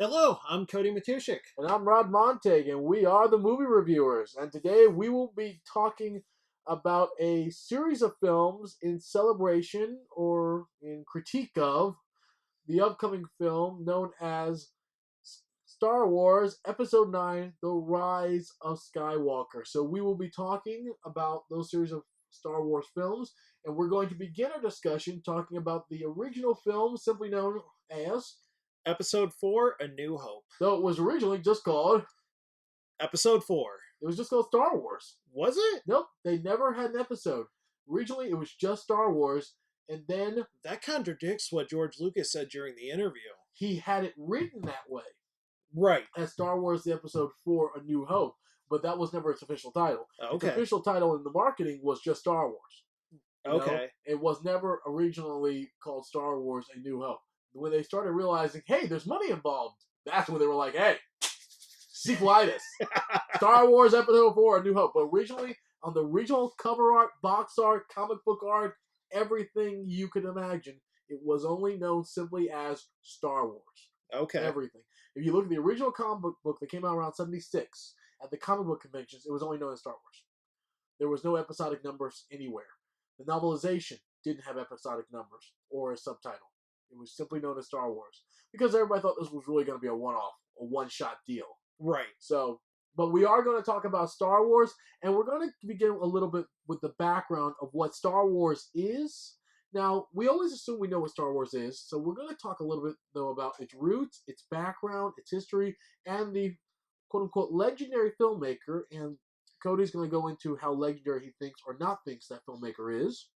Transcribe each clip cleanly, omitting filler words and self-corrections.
Hello, I'm Cody Matushik. And I'm Rod Montag, and we are the movie reviewers. And today we will be talking about a series of films in celebration or in critique of the upcoming film known as Star Wars Episode 9 The Rise of Skywalker. So we will be talking about those series of Star Wars films, and we're going to begin our discussion talking about the original film, simply known as, Episode 4, A New Hope. though it was originally just called Episode 4. It was just called Star Wars. Was it? Nope, they never had an episode. Originally, it was just Star Wars, and then That contradicts what George Lucas said during the interview. he had it written that way Right. as Star Wars: The Episode 4: A New Hope, but that was never its official title. Okay. Its official title in the marketing was just Star Wars. Okay. It was never originally called Star Wars: A New Hope. When they started realizing, hey, there's money involved, that's when they were like, hey, sequelitis. Star Wars Episode 4, A New Hope. But originally, on the original cover art, box art, comic book art, everything you could imagine, it was only known simply as Star Wars. Okay. Everything. If you look at the original comic book that came out around 76, at the comic book conventions, it was only known as Star Wars. There was no episodic numbers anywhere. The novelization didn't have episodic numbers or a subtitle. It was simply known as Star Wars. Because everybody thought this was really going to be a one-off, a one-shot deal. Right. So, but we are going to talk about Star Wars, and we're going to begin a little bit with the background of what Star Wars is. Now, we always assume we know what Star Wars is, so we're going to talk a little bit, though, about its roots, its background, its history, and the quote-unquote legendary filmmaker, and Cody's going to go into how legendary he thinks or not thinks that filmmaker is.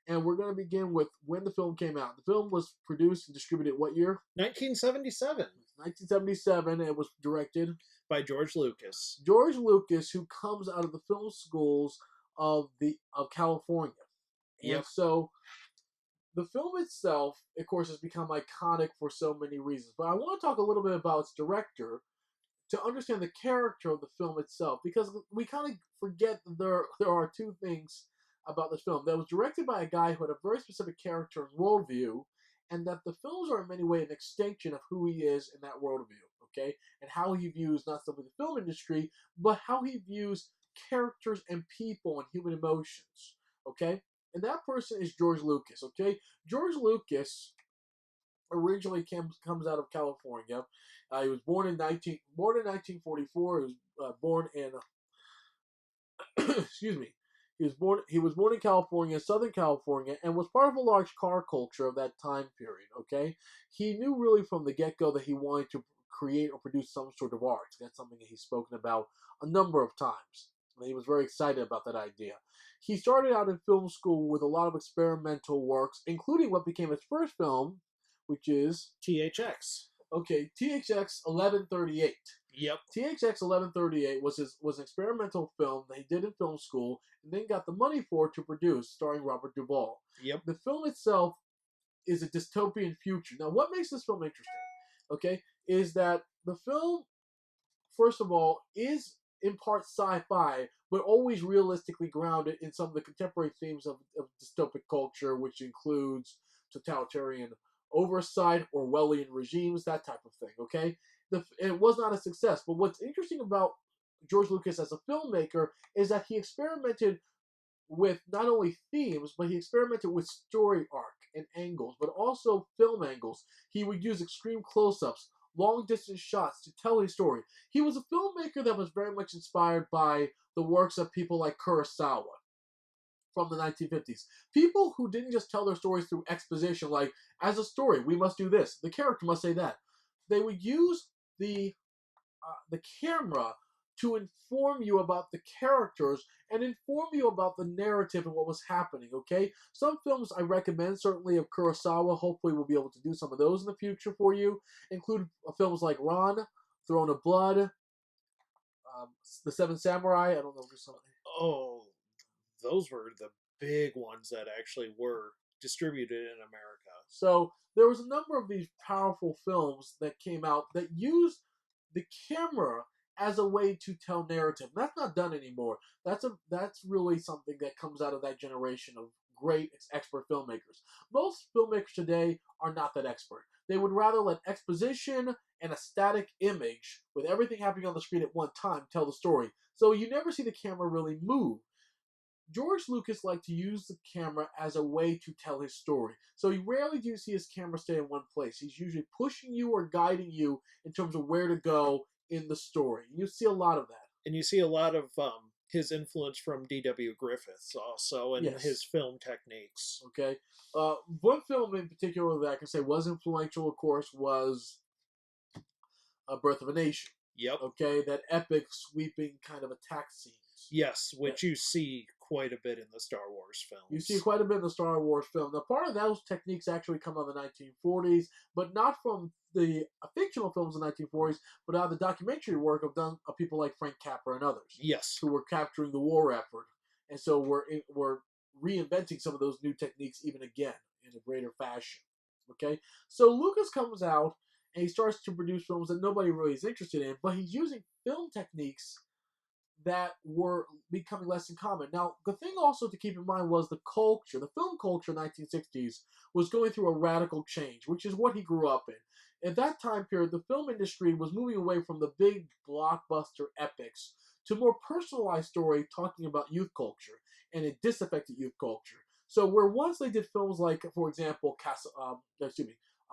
And we're going to begin with when the film came out. The film was produced and distributed what year? 1977. 1977. It was directed by George Lucas. George Lucas, who comes out of the film schools of California. Yep. And so the film itself, of course, has become iconic for so many reasons. But I want to talk a little bit about its director to understand the character of the film itself, because we kind of forget that there are two things about this film. That was directed by a guy who had a very specific character and worldview, and that the films are in many ways an extension of who he is in that worldview, okay? And how he views not simply the film industry, but how he views characters and people and human emotions, okay? And that person is George Lucas, okay? George Lucas originally comes out of California. He was born in 1944. He was born in excuse me. He was born in California, Southern California, and was part of a large car culture of that time period, okay? He knew really from the get-go that he wanted to create or produce some sort of art. That's something that he's spoken about a number of times. And he was very excited about that idea. He started out in film school with a lot of experimental works, including what became his first film, which is THX. Okay, THX 1138. Yep. THX 1138 was an experimental film that he did in film school and then got the money for to produce, starring Robert Duvall. Yep. The film itself is a dystopian future. Now, what makes this film interesting, okay, is that the film, first of all, is in part sci-fi, but always realistically grounded in some of the contemporary themes of dystopic culture, which includes totalitarian oversight, Orwellian regimes, that type of thing, okay? It was not a success, but what's interesting about George Lucas as a filmmaker is that he experimented with not only themes, but he experimented with story arc and angles, but also film angles. He would use extreme close-ups, long distance shots to tell his story. He was a filmmaker that was very much inspired by the works of people like Kurosawa from the 1950s. People who didn't just tell their stories through exposition, like, as a story, we must do this, the character must say that. They would use the camera to inform you about the characters and inform you about the narrative and what was happening, okay? Some films I recommend, certainly of Kurosawa, hopefully we'll be able to do some of those in the future for you, include films like Ran, Throne of Blood, The Seven Samurai, I don't know if there's something. Oh, those were the big ones that actually were distributed in America. So there was a number of these powerful films that came out that used the camera as a way to tell narrative. That's not done anymore. That's really something that comes out of that generation of great expert filmmakers. Most filmmakers today are not that expert. They would rather let exposition and a static image with everything happening on the screen at one time tell the story. So you never see the camera really move. George Lucas liked to use the camera as a way to tell his story. So you rarely do you see his camera stay in one place. He's usually pushing you or guiding you in terms of where to go in the story. You see a lot of that. And you see a lot of his influence from D.W. Griffiths also and Yes. his film techniques. Okay. One film in particular that I can say was influential, of course, was Birth of a Nation. Yep. Okay, that epic, sweeping kind of attack scenes. Yes, which you see quite a bit in the Star Wars films. You see quite a bit in the Star Wars film. Now, part of those techniques actually come out of the 1940s, but not from the fictional films of the 1940s, but out of the documentary work of people like Frank Capra and others. Yes. Who were capturing the war effort. And so we're reinventing some of those new techniques even again in a greater fashion. Okay? So Lucas comes out and he starts to produce films that nobody really is interested in, but he's using film techniques that were becoming less common. Now, the thing also to keep in mind was the culture. The film culture in the 1960s was going through a radical change, which is what he grew up in. At that time period, the film industry was moving away from the big blockbuster epics to more personalized story talking about youth culture and a disaffected youth culture. So where once they did films like, for example,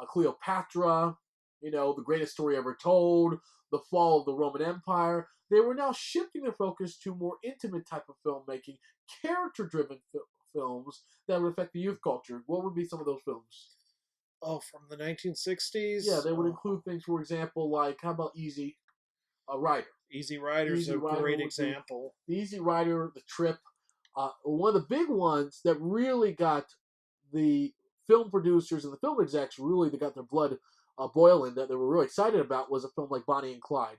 Cleopatra, The Greatest Story Ever Told, The Fall of the Roman Empire, they were now shifting their focus to more intimate type of filmmaking, character-driven films that would affect the youth culture. What would be some of those films? Oh, from the 1960s? Yeah, they would include things, for example, like, how about Easy Rider? Easy Rider's a great example. The Easy Rider, The Trip. One of the big ones that really got the film producers and the film execs really that got their blood boiling, that they were really excited about, was a film like Bonnie and Clyde,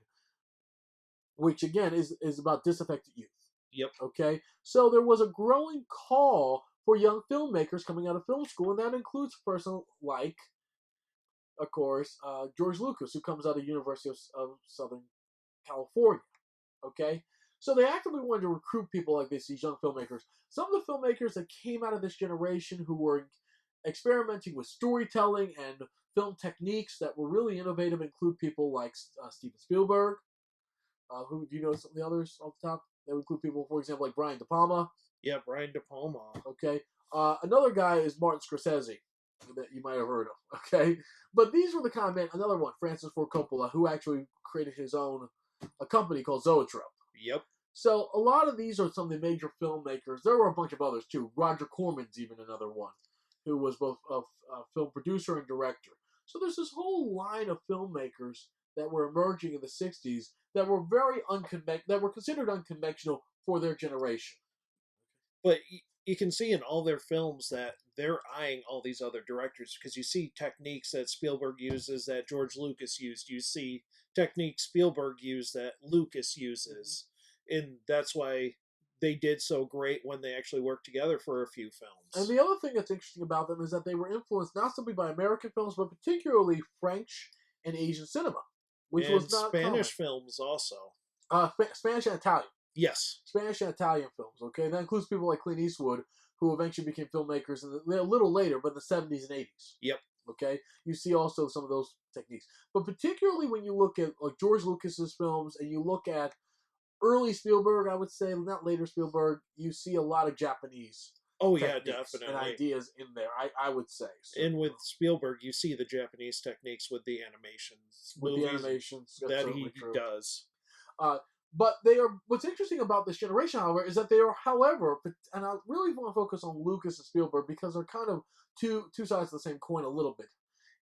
which again is about disaffected youth. Yep. Okay, so there was a growing call for young filmmakers coming out of film school, and that includes a person like, of course, George Lucas, who comes out of University of Southern California. Okay, so they actively wanted to recruit people like this, these young filmmakers. Some of the filmmakers that came out of this generation who were experimenting with storytelling and film techniques that were really innovative include people like Steven Spielberg. Who do you know some of the others off the top? That would include people, for example, like Brian De Palma. Yeah, Brian De Palma. Okay. Another guy is Martin Scorsese, that you might have heard of. Okay. But these were the kind of men. Another one, Francis Ford Coppola, who actually created his own a company called Zoetrope. Yep. So a lot of these are some of the major filmmakers. There were a bunch of others too. Roger Corman's even another one, who was both a film producer and director. So there's this whole line of filmmakers that were emerging in the 60s that were that were considered unconventional for their generation. But you can see in all their films that they're eyeing all these other directors, because you see techniques that Spielberg uses that George Lucas used. You see techniques Spielberg used that Lucas uses. And that's why they did so great when they actually worked together for a few films. And the other thing that's interesting about them is that they were influenced not simply by American films, but particularly French and Asian cinema, which was not Spanish common. films also. Spanish and Italian. Yes. Spanish and Italian films, okay? That includes people like Clint Eastwood, who eventually became filmmakers a little later, but in the 70s and 80s. Yep. Okay? You see also some of those techniques. But particularly when you look at like George Lucas's films and you look at early Spielberg, I would say, not later Spielberg, you see a lot of Japanese definitely. and ideas in there, I would say. So, and with Spielberg, you see the Japanese techniques with the animations. With the animations. That he does. But what's interesting about this generation, however, is that they are, however, and I really want to focus on Lucas and Spielberg because they're kind of two sides of the same coin a little bit,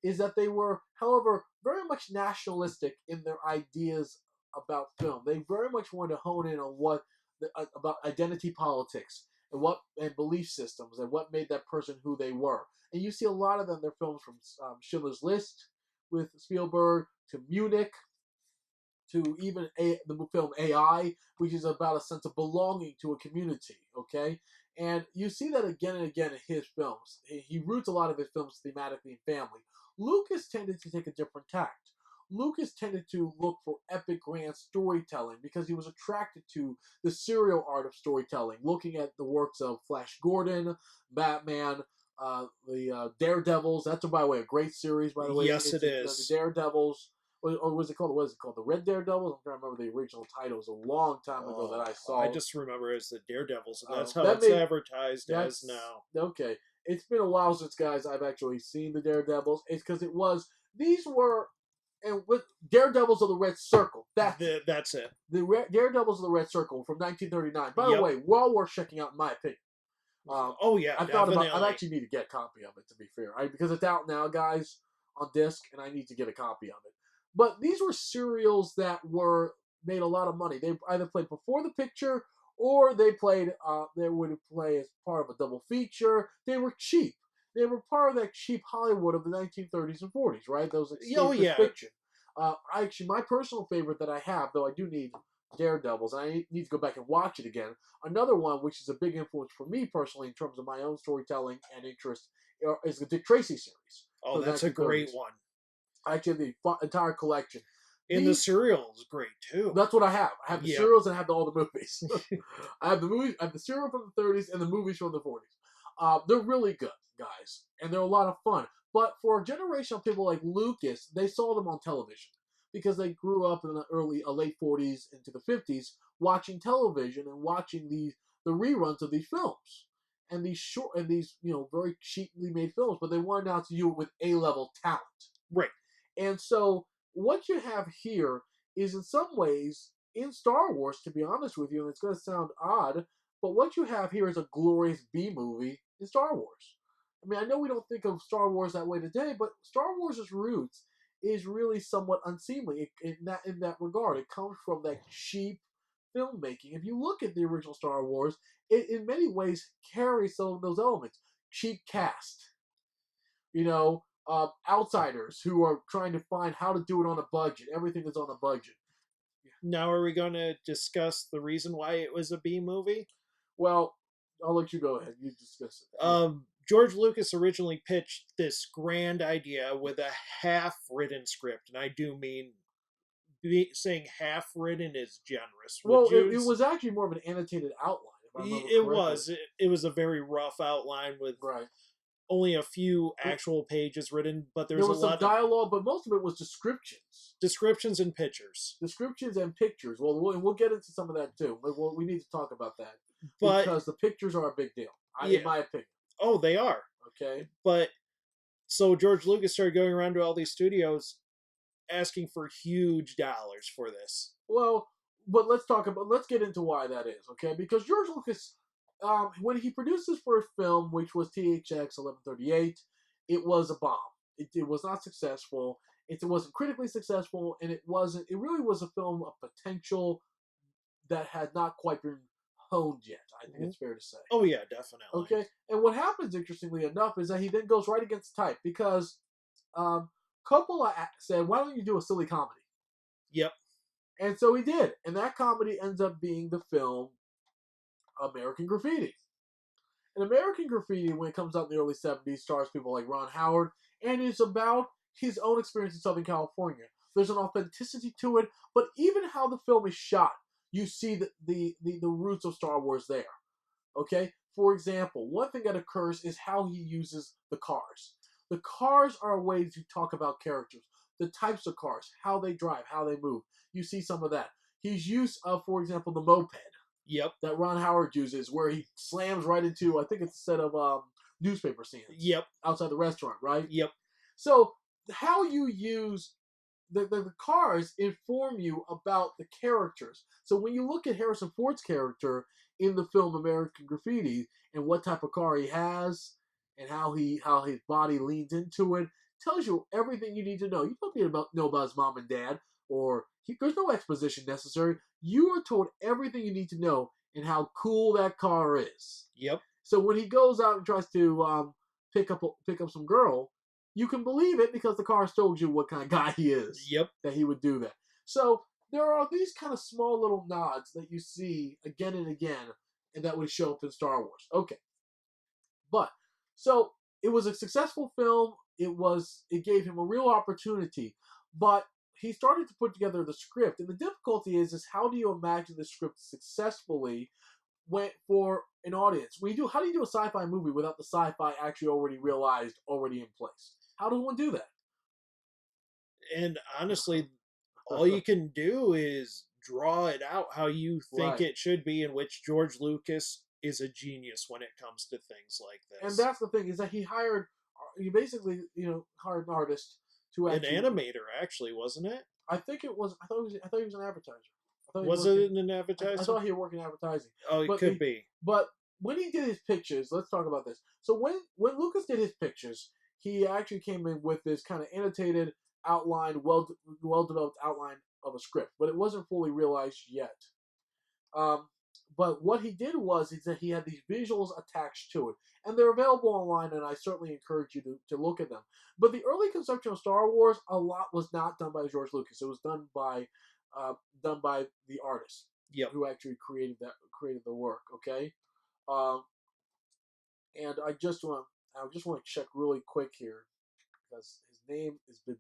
is that they were, however, very much nationalistic in their ideas about film. They very much wanted to hone in on about identity politics and belief systems and what made that person who they were. And you see a lot of them in their films, from Schindler's List with Spielberg to Munich, to even the film AI, which is about a sense of belonging to a community, okay? And you see that again and again in his films. He roots a lot of his films thematically in family. Lucas tended to take a different tact. Lucas tended to look for epic grand storytelling because he was attracted to the serial art of storytelling, looking at the works of Flash Gordon, Batman, Daredevils. That's, by the way, a great series. By the way, Yes, it the is. Daredevils. Or was it called? What is it called? The Red Daredevils. I'm trying to remember the original title. It was a long time ago that Oh, I I saw. just remember it as the Daredevils, and that's how That it's made advertised as that's now. okay. It's been a while since, guys, I've actually seen the Daredevils. It's because it was these were, and with Daredevils of the Red Circle. That's it. That's it. Daredevils of the Red Circle from 1939. By the Yep. way, well worth checking out in my opinion. Oh yeah, I've thought about. I definitely. actually need to get a copy of it, to be fair, because it's out now, guys, on disc, and I need to get a copy of it. But these were serials that were made a lot of money. They either played before the picture, or they played. They would play as part of a double feature. They were cheap. They were part of that cheap Hollywood of the 1930s and 40s, right? Those Oh escapist yeah. fiction. Actually, my personal favorite that I have, though I do need Daredevils, and I need to go back and watch it again. Another one, which is a big influence for me personally in terms of my own storytelling and interest, is the Dick Tracy series Oh, from the that's a great 1930s. one. I actually have the entire collection. And the These, cereal is great too. that's what I have. I have the Yep. serials and I have all the movies. I have the movies, I have the serial from the 30s and the movies from the 40s. They're really good, guys, and they're a lot of fun. But for a generation of people like Lucas, they saw them on television because they grew up in the late 40s into the 50s watching television and watching the reruns of these films and these short and these very cheaply made films. But they wanted now to do it with A-level talent. Right. And so what you have here is, in some ways, in Star Wars, to be honest with you, and it's going to sound odd, but what you have here is a glorious B movie in Star Wars. I mean, I know we don't think of Star Wars that way today, but Star Wars' roots is really somewhat unseemly in that regard. It comes from that cheap filmmaking. If you look at the original Star Wars, it in many ways carries some of those elements. Cheap cast, outsiders who are trying to find how to do it on a budget. Everything is on a budget. Now, are we going to discuss the reason why it was a B movie? Well, I'll let you go ahead. You discuss it. George Lucas originally pitched this grand idea with a half-written script, and I do mean saying half-written is generous. Would Well, you? it was actually more of an annotated outline, if I remember It correctly. was. It was a very rough outline with Right. only a few actual pages written, but There there's a was some lot of dialogue, but most of it was descriptions. descriptions and pictures. Descriptions and pictures. Well, we'll get into some of that too. We need to talk about that But because the pictures are a big deal, yeah, in my opinion. oh, they are. Okay. But so George Lucas started going around to all these studios asking for huge dollars for this. Well, but let's get into why that is, okay? Because George Lucas, when he produced his first film, which was THX 1138, it was a bomb. It was not successful. It wasn't critically successful, and it wasn't. It really was a film of potential that had not quite been honed yet. I think it's fair to say. Oh yeah, definitely. Okay, and what happens, interestingly enough, is that he then goes right against type because Coppola said, "Why don't you do a silly comedy?" Yep. And so he did. And that comedy ends up being the film American Graffiti. And American Graffiti, when it comes out in the early 70s, stars people like Ron Howard, and it's about his own experience in Southern California. There's an authenticity to it, but even how the film is shot, you see the roots of Star Wars there. Okay? For example, one thing that occurs is how he uses the cars. The cars are a way to talk about characters, the types of cars, how they drive, how they move. You see some of that. His use of, for example, the moped. Yep. That Ron Howard uses, where he slams right into, I think it's a set of newspaper stands. Yep. Outside the restaurant, right? Yep. So how you use the cars inform you about the characters. So when you look at Harrison Ford's character in the film American Graffiti and what type of car he has and how his body leans into it, tells you everything you need to know. You don't need to know about his mom and dad, or there's no exposition necessary. You are told everything you need to know and how cool that car is. Yep. So when he goes out and tries to pick up some girl, you can believe it because the car told you what kind of guy he is. Yep. That he would do that. So there are these kind of small little nods that you see again and again, and that would show up in Star Wars. Okay. But so it was a successful film. It gave him a real opportunity, but he started to put together the script, and the difficulty is how do you imagine the script successfully went for an audience. How do you do a sci-fi movie without the sci-fi actually already realized, already in place? How does one do that? And honestly, all you can do is draw it out how you think Right. it should be, in which George Lucas is a genius when it comes to things like And this. that's the thing, is that he basically, hired an artist to An actually. animator, actually, wasn't it? I thought he was an advertiser. I thought he Was worked in. it an I advertiser? thought he worked in advertising. Oh, it But could be. but when he did his pictures, let's talk about this. So when Lucas did his pictures, he actually came in with this kind of annotated outline, well developed outline of a script, but it wasn't fully realized yet. Um, but what he did is that he had these visuals attached to it, and they're available online, and I certainly encourage you to look at them. But the early conception of Star Wars, a lot was not done by George Lucas. It was done by the artist Yep. who actually created the work. Okay, um, and I just want to check really quick here because his name has been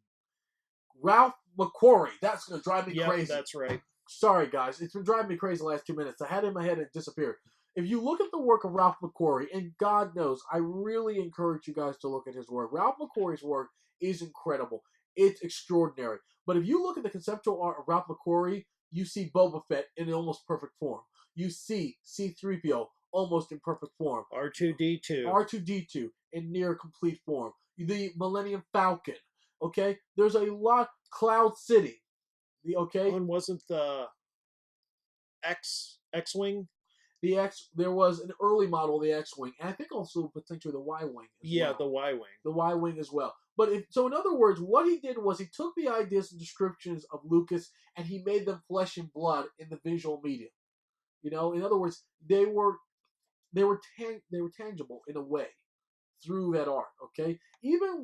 Ralph McQuarrie. That's gonna drive me Yep, crazy. that's right. Sorry, guys. It's been driving me crazy the last 2 minutes. I had it in my head and it disappeared. If you look at the work of Ralph McQuarrie, and God knows, I really encourage you guys to look at his work. Ralph McQuarrie's work is incredible. It's extraordinary. But if you look at the conceptual art of Ralph McQuarrie, you see Boba Fett in almost perfect form. You see C-3PO almost in perfect form. R2D2. R2D2 in near complete form. The Millennium Falcon. Okay? There's a lot. Cloud City. One wasn't the X-wing. There was an early model of the X-wing, and I think also potentially the Y-wing as Yeah, well. the Y-wing. The Y-wing as well. So in other words, what he did was he took the ideas and descriptions of Lucas and he made them flesh and blood in the visual medium. In other words, they were tangible in a way through that art. Okay, even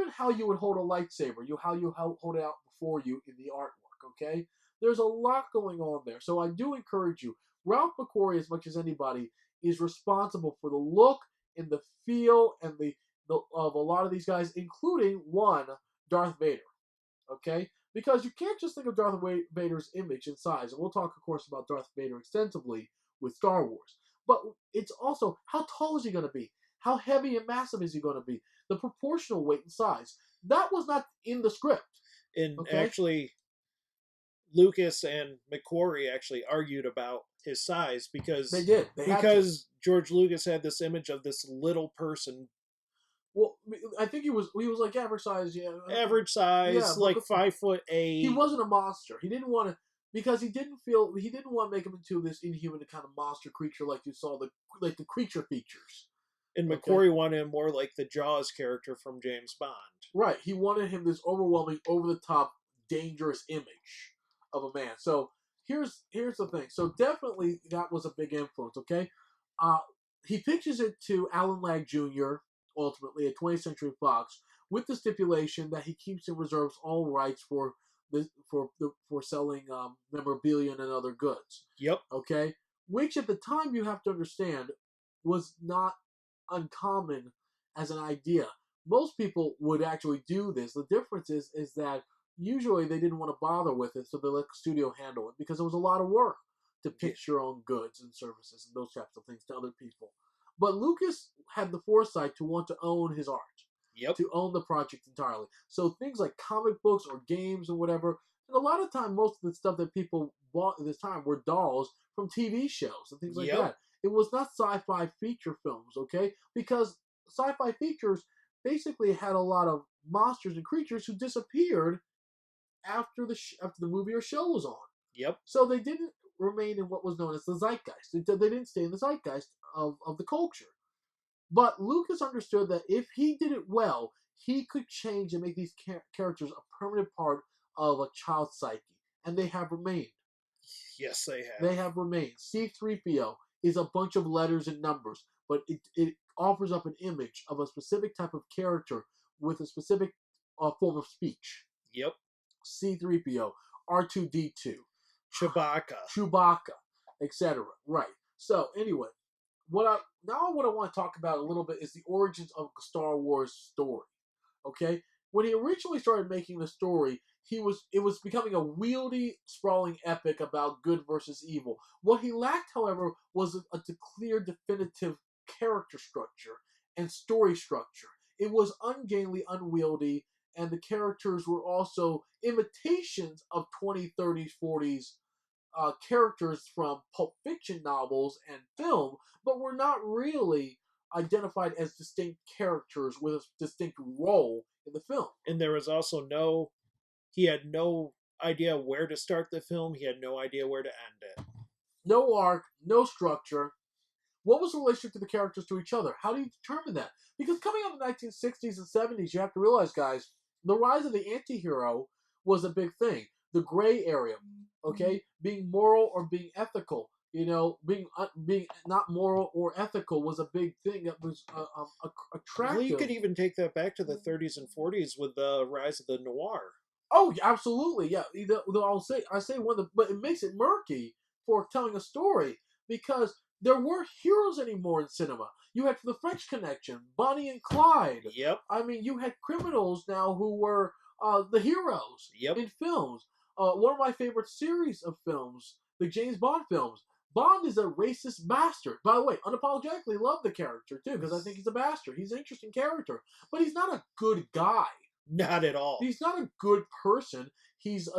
how you would hold a lightsaber, how you hold it out before you in the artwork. Okay, there's a lot going on there. So I do encourage you. Ralph McQuarrie, as much as anybody, is responsible for the look and the feel and the of a lot of these guys, including one Darth Vader. Okay, because you can't just think of Darth Vader's image and size, and we'll talk, of course, about Darth Vader extensively with Star Wars. But it's also, how tall is he going to be? How heavy and massive is he going to be? The proportional weight and size. That was not in the script. And Okay? actually, Lucas and McQuarrie actually argued about his size because They did. because George Lucas had this image of this little person. Well, I think he was like average size, yeah. Average size, Yeah, like 5'8". He wasn't a monster. He didn't want to, because he didn't want to make him into this inhuman kind of monster creature like you saw the creature features. And McQuarrie wanted him more like the Jaws character from James Bond. Right. He wanted him this overwhelming, over the top, dangerous image of a man. So here's the thing. So definitely that was a big influence. Okay, he pitches it to Alan Ladd Jr. ultimately at 20th Century Fox with the stipulation that he keeps and reserves all rights for selling memorabilia and other goods. Yep. Okay, which at the time, you have to understand, was not uncommon as an idea. Most people would actually do this. The difference is that usually they didn't want to bother with it, so they let the studio handle it because it was a lot of work to pitch your own goods and services and those types of things to other people. But Lucas had the foresight to want to own his art. Yep. To own the project entirely. So things like comic books or games or whatever, and a lot of time, most of the stuff that people bought at this time were dolls from TV shows and things like that. It was not sci-fi feature films, okay? Because sci-fi features basically had a lot of monsters and creatures who disappeared after the movie or show was on. Yep. So they didn't remain in what was known as the zeitgeist. They didn't stay in the zeitgeist of the culture. But Lucas understood that if he did it well, he could change and make these characters a permanent part of a child's psyche. And they have remained. Yes, they have. They have remained. C-3PO is a bunch of letters and numbers, but it offers up an image of a specific type of character with a specific form of speech. Yep. C-3PO, R2D2, Chewbacca, etc. Right. So anyway, what I want to talk about a little bit is the origins of the Star Wars story. Okay, when he originally started making the story, it was becoming a wieldy, sprawling epic about good versus evil. What he lacked, however, was a clear, definitive character structure and story structure. It was ungainly, unwieldy, and the characters were also imitations of 20s, 30s, 40s characters from Pulp Fiction novels and film, but were not really identified as distinct characters with a distinct role in the film. And there was also he had no idea where to start the film. He had no idea where to end it. No arc, no structure. What was the relationship to the characters to each other? How do you determine that? Because coming out in the 1960s and 70s, you have to realize, guys, the rise of the anti-hero was a big thing. The gray area, okay? Being moral or being ethical. Being not moral or ethical was a big thing that was attractive. Well, you could even take that back to the 30s and 40s with the rise of the noir. Oh, absolutely, yeah. I say one of the, but it makes it murky for telling a story because there weren't heroes anymore in cinema. You had the French Connection, Bonnie and Clyde. Yep. I mean, you had criminals now who were the heroes in films. One of my favorite series of films, the James Bond films. Bond is a racist bastard. By the way, unapologetically love the character too because I think he's a bastard. He's an interesting character, but he's not a good guy. Not at all. He's not a good person. He's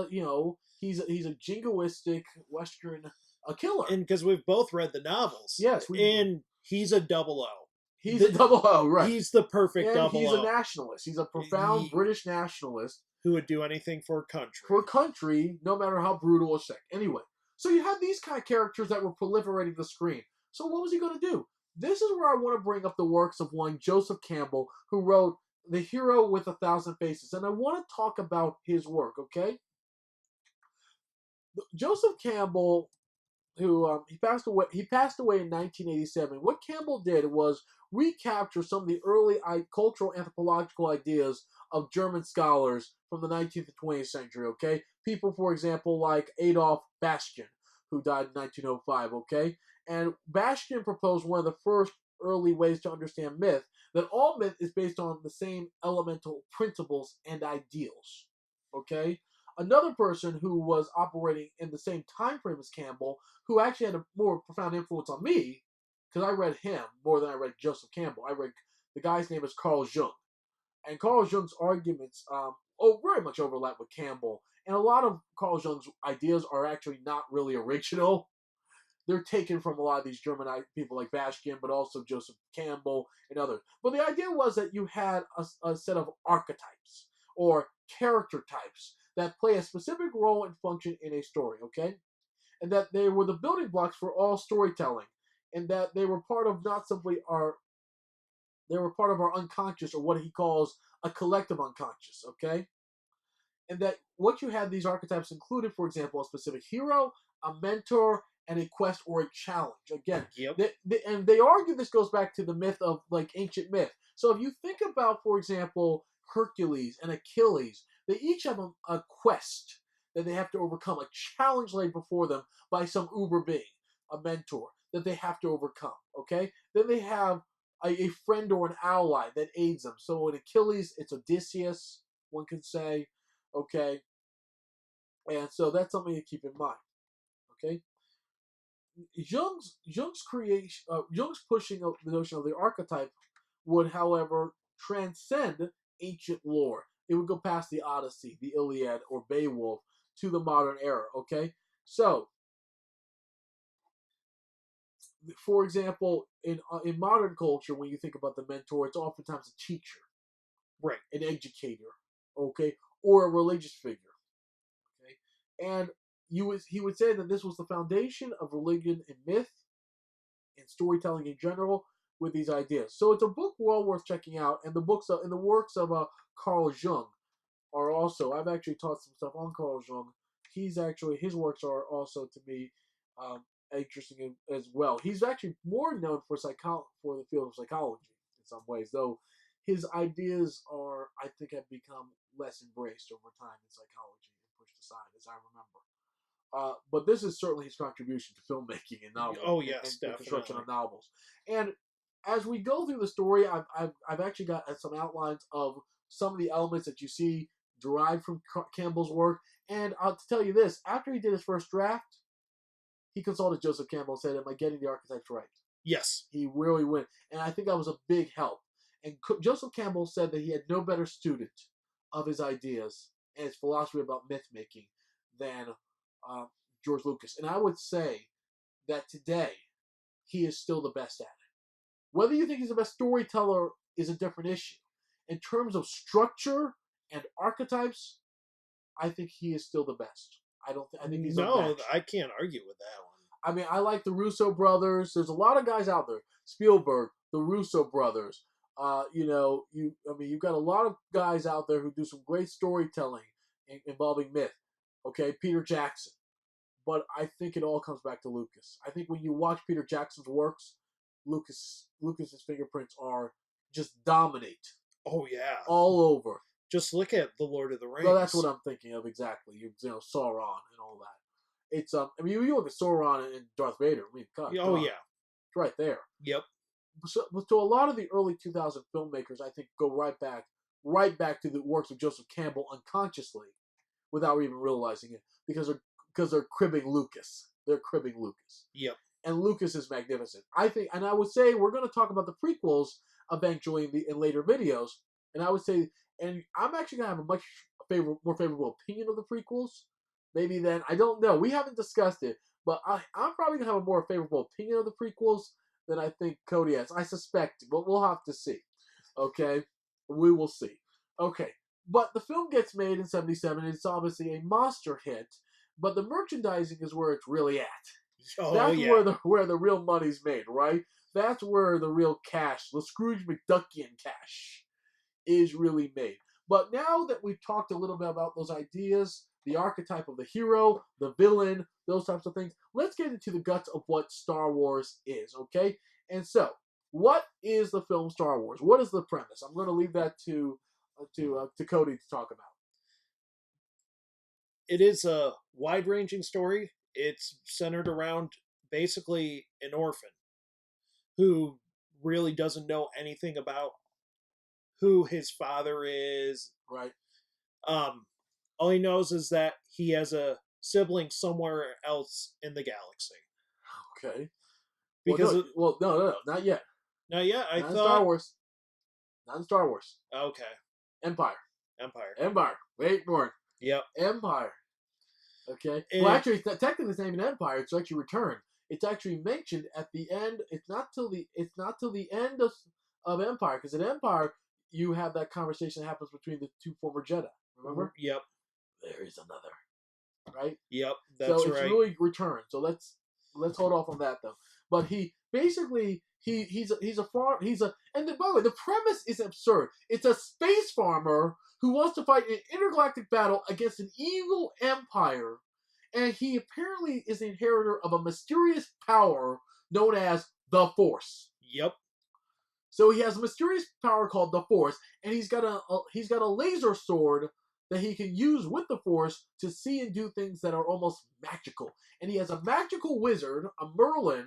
he's a jingoistic Western killer. And because we've both read the novels. Yes, and he's a double O. He's a double O, right? He's the perfect and double O. He's a nationalist. He's a profound British nationalist who would do anything for country. For country, no matter how brutal or sick. Anyway, so you had these kind of characters that were proliferating the screen. So what was he going to do? This is where I want to bring up the works of one Joseph Campbell, who wrote The Hero with a Thousand Faces, and I want to talk about his work. Okay, Joseph Campbell, who he passed away. He passed away in 1987. What Campbell did was recapture some of the early cultural anthropological ideas of German scholars from the 19th and 20th century. Okay, people, for example, like Adolf Bastian, who died in 1905. Okay, and Bastian proposed one of the first early ways to understand myth, that all myth is based on the same elemental principles and ideals. Okay? Another person who was operating in the same time frame as Campbell, who actually had a more profound influence on me, because I read him more than I read Joseph Campbell. I read, the guy's name is Carl Jung. And Carl Jung's arguments very much overlap with Campbell. And a lot of Carl Jung's ideas are actually not really original. They're taken from a lot of these German people like Bastian, but also Joseph Campbell and others. But the idea was that you had a set of archetypes or character types that play a specific role and function in a story, okay? And that they were the building blocks for all storytelling, and that they were part of not simply they were part of our unconscious, or what he calls a collective unconscious, okay? And that what you had these archetypes included, for example, a specific hero, a mentor, and a quest or a challenge. Again, and they argue this goes back to the myth of like ancient myth. So if you think about, for example, Hercules and Achilles, they each have a quest that they have to overcome, a challenge laid before them by some uber being, a mentor that they have to overcome. Okay, then they have a friend or an ally that aids them. So in Achilles, it's Odysseus, one could say. Okay, and so that's something to keep in mind. Okay. Jung's creation, Jung's pushing of the notion of the archetype would, however, transcend ancient lore. It would go past the Odyssey, the Iliad, or Beowulf to the modern era. Okay, so for example, in modern culture, when you think about the mentor, it's oftentimes a teacher, right, an educator, okay, or a religious figure. Okay, and he would say that this was the foundation of religion and myth and storytelling in general with these ideas. So it's a book well worth checking out, and the works of Carl Jung are also. I've actually taught some stuff on Carl Jung. His works are also to me interesting as well. He's actually more known for the field of psychology in some ways, though his ideas are, I think, have become less embraced over time in psychology and pushed aside, as I remember. But this is certainly his contribution to filmmaking and novels. Oh yes, and construction of novels. And as we go through the story, I've actually got some outlines of some of the elements that you see derived from Campbell's work. And I'll tell you this: after he did his first draft, he consulted Joseph Campbell and said, "Am I getting the archetypes right?" Yes. He really went, and I think that was a big help. And Joseph Campbell said that he had no better student of his ideas and his philosophy about myth making than George Lucas. And I would say that today he is still the best at it. Whether you think he's the best storyteller is a different issue. In terms of structure and archetypes, I think he is still the best. I don't. I think he's unmatched. I can't argue with that one. I mean, I like the Russo brothers. There's a lot of guys out there. Spielberg, the Russo brothers. You've got a lot of guys out there who do some great storytelling involving myth. Okay, Peter Jackson. But I think it all comes back to Lucas. I think when you watch Peter Jackson's works, Lucas's fingerprints are just dominate Oh yeah. all over. Just look at the Lord of the Rings. Well, that's what I'm thinking of exactly. Sauron and all that. It's you look at Sauron and Darth Vader. I mean, God, Oh God, yeah. it's right there. Yep. So a lot of the early 2000 filmmakers, I think, go right back to the works of Joseph Campbell unconsciously, without even realizing it, because they're cribbing Lucas. They're cribbing Lucas. Yep. And Lucas is magnificent. I think, and I would say we're going to talk about the prequels eventually in later videos. And I would say, and I'm actually going to have a much more favorable opinion of the prequels. Maybe then, I don't know. We haven't discussed it, but I'm probably going to have a more favorable opinion of the prequels than I think Cody has. I suspect, but we'll have to see. Okay? We will see. Okay. But the film gets made in 1977. It's obviously a monster hit, but the merchandising is where it's really at. Oh That's yeah. where the real money's made, right? That's where the real cash, the Scrooge McDuckian cash, is really made. But now that we've talked a little bit about those ideas, the archetype of the hero, the villain, those types of things, let's get into the guts of what Star Wars is, okay? And so, what is the film Star Wars? What is the premise? I'm going to leave that to Cody to talk about. It is a wide-ranging story. It's centered around basically an orphan who really doesn't know anything about who his father is. Right. All he knows is that he has a sibling somewhere else in the galaxy. Okay. Because no, not yet. Not yet. Not in Star Wars. Not in Star Wars. Okay. Empire. Empire. Wait for it. Yep. Empire. Okay. And well, actually, technically, it's not even Empire. It's actually Return. It's actually mentioned at the end. It's not till the end of Empire, because in Empire you have that conversation that happens between the two former Jedi. Remember? Yep. There is another. Right. Yep. That's so it's right. really Return. So let's hold off on that though. But he basically he's a farm. And by the way, the premise is absurd. It's a space farmer who wants to fight an intergalactic battle against an evil empire, and he apparently is the inheritor of a mysterious power known as the Force. Yep. So he has a mysterious power called the Force, and he's got a laser sword that he can use with the Force to see and do things that are almost magical. And he has a magical wizard, a Merlin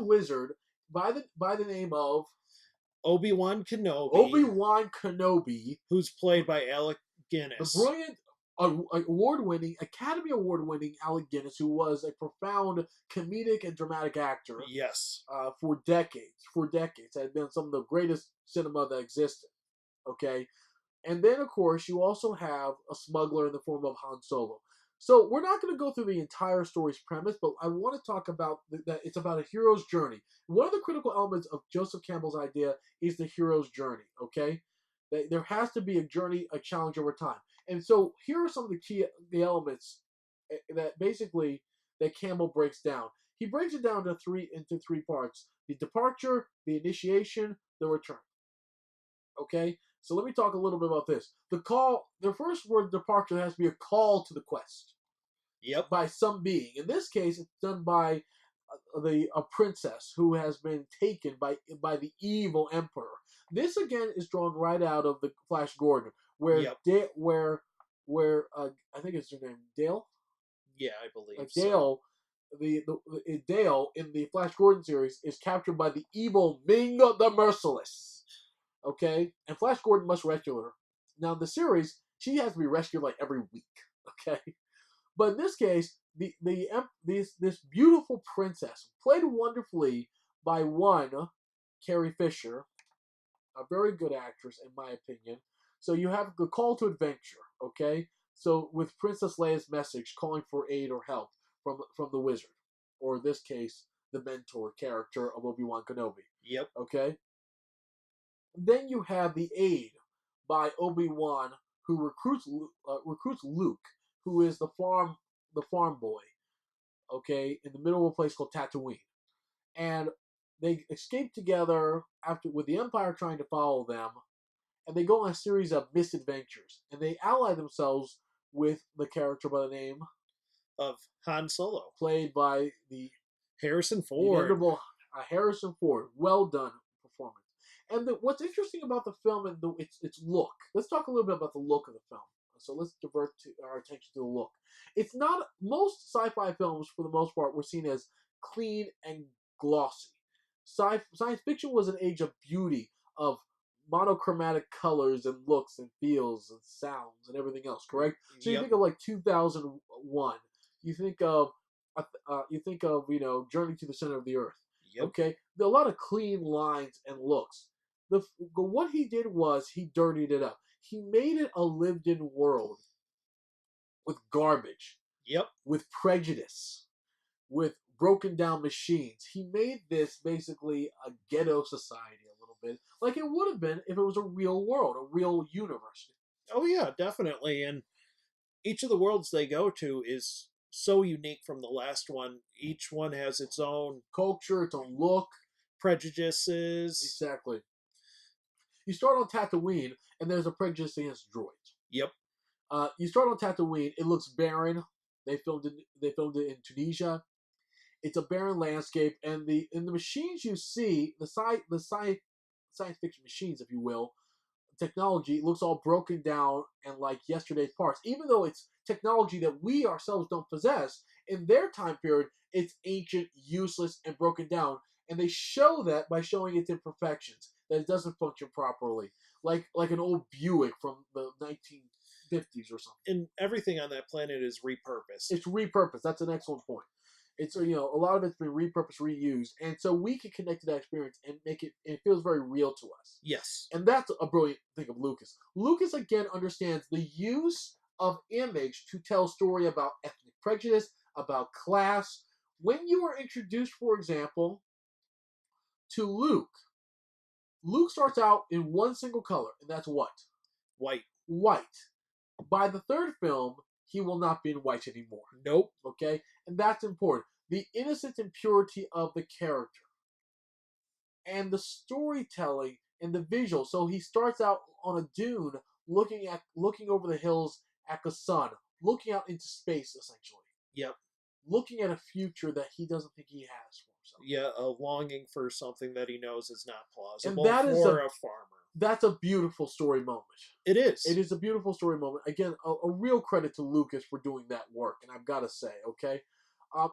wizard by the name of Obi-Wan Kenobi. Who's played by Alec Guinness. The brilliant, Academy Award-winning Alec Guinness, who was a profound comedic and dramatic actor. Yes. For decades. Had been some of the greatest cinema that existed. Okay? And then, of course, you also have a smuggler in the form of Han Solo. So we're not going to go through the entire story's premise, but I want to talk about that it's about a hero's journey. One of the critical elements of Joseph Campbell's idea is the hero's journey, okay? There has to be a journey, a challenge over time. And so here are some of the elements that basically that Campbell breaks down. He breaks it down into three parts: the departure, the initiation, the return. Okay? So let me talk a little bit about this. The first word departure has to be a call to the quest. Yep. By some being. In this case, it's done by a princess who has been taken by the evil emperor. This again is drawn right out of the Flash Gordon, where Yep. I think it's her name, Dale. Yeah, I believe Dale. The Dale in the Flash Gordon series is captured by the evil Ming the Merciless. Okay, and Flash Gordon must rescue her. Now in the series, she has to be rescued like every week. Okay, but in this case, this beautiful princess, played wonderfully by one Carrie Fisher, a very good actress in my opinion. So you have the call to adventure. Okay, so with Princess Leia's message calling for aid or help from the wizard, or in this case, the mentor character of Obi-Wan Kenobi. Yep. Okay. Then you have the aid by Obi-Wan, who recruits Luke, who is the farm boy. Okay, in the middle of a place called Tatooine, and they escape together after with the Empire trying to follow them, and they go on a series of misadventures, and they ally themselves with the character by the name of Han Solo, played by the Harrison the Ford. venerable Harrison Ford. Well done performance. And what's interesting about the film and its look. Let's talk a little bit about the look of the film. So let's divert our attention to the look. It's not most sci-fi films, for the most part, were seen as clean and glossy. Science fiction was an age of beauty, of monochromatic colors and looks and feels and sounds and everything else. Correct. So you Yep. think of like 2001. You think of Journey to the Center of the Earth. Yep. Okay, there are a lot of clean lines and looks. What he did was he dirtied it up. He made it a lived-in world with garbage, Yep. with prejudice, with broken down machines. He made this basically a ghetto society a little bit, like it would have been if it was a real world, a real universe. Oh yeah, definitely. And each of the worlds they go to is so unique from the last one. Each one has its own Culture, its own look. prejudices. Exactly. You start on Tatooine, and there's a prejudice against droids. Yep. You start on Tatooine. It looks barren. They filmed it in Tunisia. It's a barren landscape, and the machines you see, the science fiction machines, if you will, technology looks all broken down and like yesterday's parts. Even though it's technology that we ourselves don't possess, in their time period, it's ancient, useless, and broken down. And they show that by showing its imperfections, that it doesn't function properly, like an old Buick from the 1950s or something. And everything on that planet is repurposed. It's repurposed. That's an excellent point. It's a lot of it's been repurposed, reused, and so we can connect to that experience and make it. It feels very real to us. Yes. And that's a brilliant thing of Lucas. Lucas again understands the use of image to tell a story about ethnic prejudice, about class. When you are introduced, for example, to Luke starts out in one single color, and that's what? White. White. By the third film, he will not be in white anymore. Nope. Okay? And that's important. The innocence and purity of the character. And the storytelling and the visual. So he starts out on a dune looking over the hills at the sun, looking out into space essentially. Yep. Looking at a future that he doesn't think he has for himself. Yeah, a longing for something that he knows is not plausible And that is for a farmer. That's a beautiful story moment. It is. It is a beautiful story moment. Again, a real credit to Lucas for doing that work, and I've got to say, okay?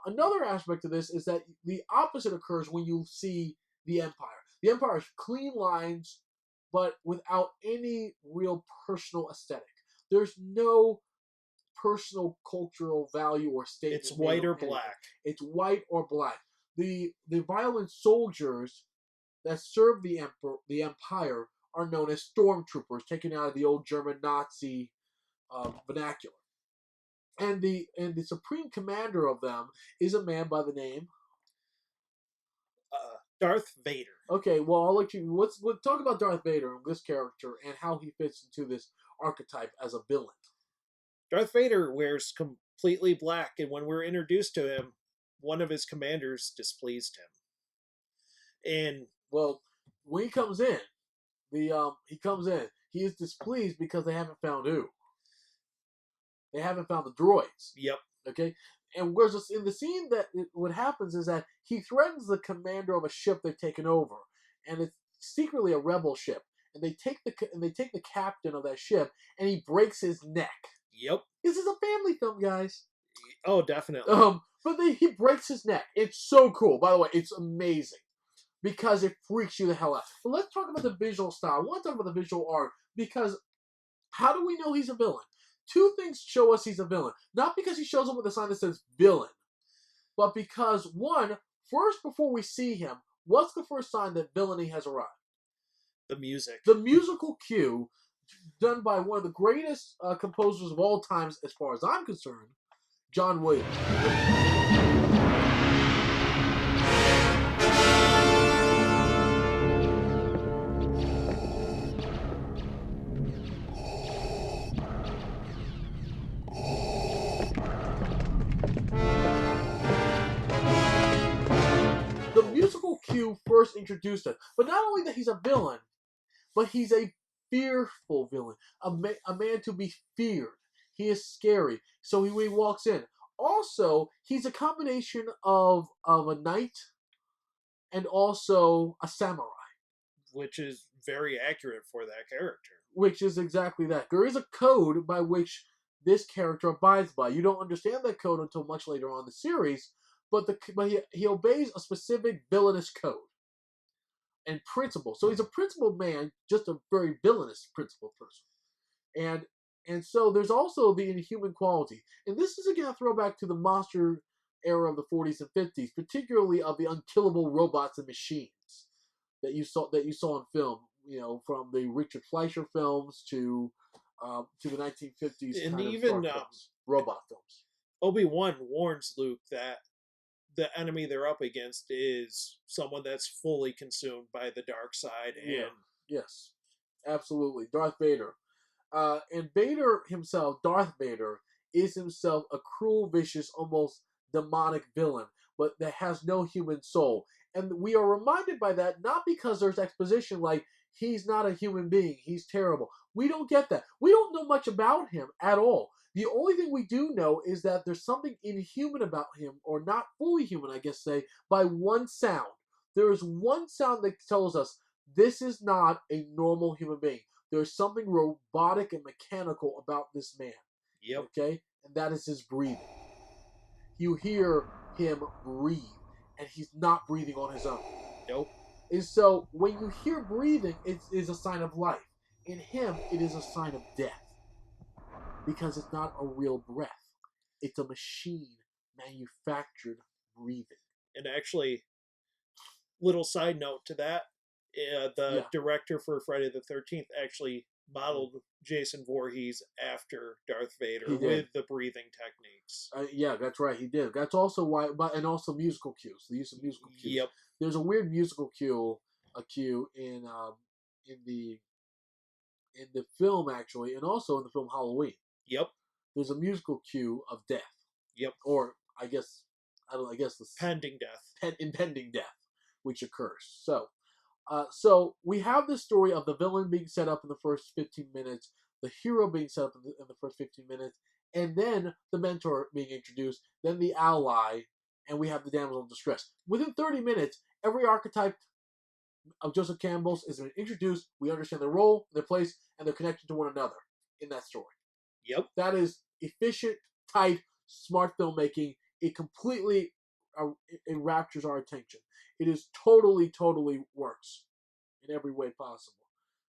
Another aspect of this is that the opposite occurs when you see the Empire. The Empire is clean lines, but without any real personal aesthetic. There's no personal cultural value or statement. It's white or black. It's white or black. The violent soldiers that serve the Empire are known as stormtroopers, taken out of the old German Nazi vernacular. And the supreme commander of them is a man by the name Darth Vader. Okay, well I'll let you. Let's talk about Darth Vader and this character and how he fits into this archetype as a villain. Darth Vader wears completely black, and when we're introduced to him, one of his commanders displeased him. And well, when he comes in, he is displeased because they haven't found who. They haven't found the droids. Yep. Okay, and whereas in the scene what happens is that he threatens the commander of a ship they've taken over, and it's secretly a rebel ship, and they take the captain of that ship, and he breaks his neck. Yep. This is a family film, guys. Oh, definitely. But he breaks his neck. It's so cool. By the way, it's amazing because it freaks you the hell out. But let's talk about the visual style. I want to talk about the visual art because How do we know he's a villain? Two things show us he's a villain. Not because he shows up with a sign that says villain, but because, one, first before we see him, what's the first sign that villainy has arrived? The music. The musical cue done by one of the greatest composers of all times, as far as I'm concerned, John Williams. The musical cue first introduced us, but not only that he's a villain, but he's a fearful villain, a man to be feared. He is scary. So when he walks in, also he's a combination of a knight and also a samurai, which is very accurate for that character. which is exactly that. There is a code by which this character abides by. You don't understand that code until much later on in the series, but he obeys a specific villainous code and principle. So he's a principled man, just a very villainous principled person. And so there's also the inhuman quality. And this is again a throwback to the monster era of the 40s and 50s, particularly of the unkillable robots and machines that you saw in film. You know, from the Richard Fleischer films to the 1950s And kind even of robot films. Obi-Wan warns Luke that the enemy they're up against is someone that's fully consumed by the dark side. And yes, absolutely, Darth Vader. And Vader himself, Darth Vader, is himself a cruel, vicious, almost demonic villain, but that has no human soul. And we are reminded by that not because there's exposition like he's not a human being, he's terrible. We don't get that. We don't know much about him at all. The only thing we do know is that there's something inhuman about him, or not fully human, I guess say, by one sound. There is one sound that tells us this is not a normal human being. There's something robotic and mechanical about this man. Yep. Okay? And that is his breathing. You hear him breathe, and he's not breathing on his own. Nope. And so when you hear breathing, it is a sign of life. In him, it is a sign of death. Because it's not a real breath. It's a machine manufactured breathing. And actually, little side note to that, the director for Friday the 13th actually modeled Jason Voorhees after Darth Vader with the breathing techniques. Yeah, that's right. He did. That's also why, and also musical cues. The use of musical cues. Yep. There's a weird musical cue in the film actually, and also in the film Halloween. Yep. There's a musical cue of death. Yep. Or I guess the pending death. Impending death, which occurs. So we have this story of the villain being set up in the first 15 minutes, the hero being set up in the first 15 minutes, and then the mentor being introduced, then the ally, and we have the damsel in distress. Within 30 minutes, every archetype of Joseph Campbell's is introduced. We understand their role, their place, and their connection to one another in that story. Yep. That is efficient, tight, smart filmmaking. It completely enraptures our attention. It is totally works in every way possible.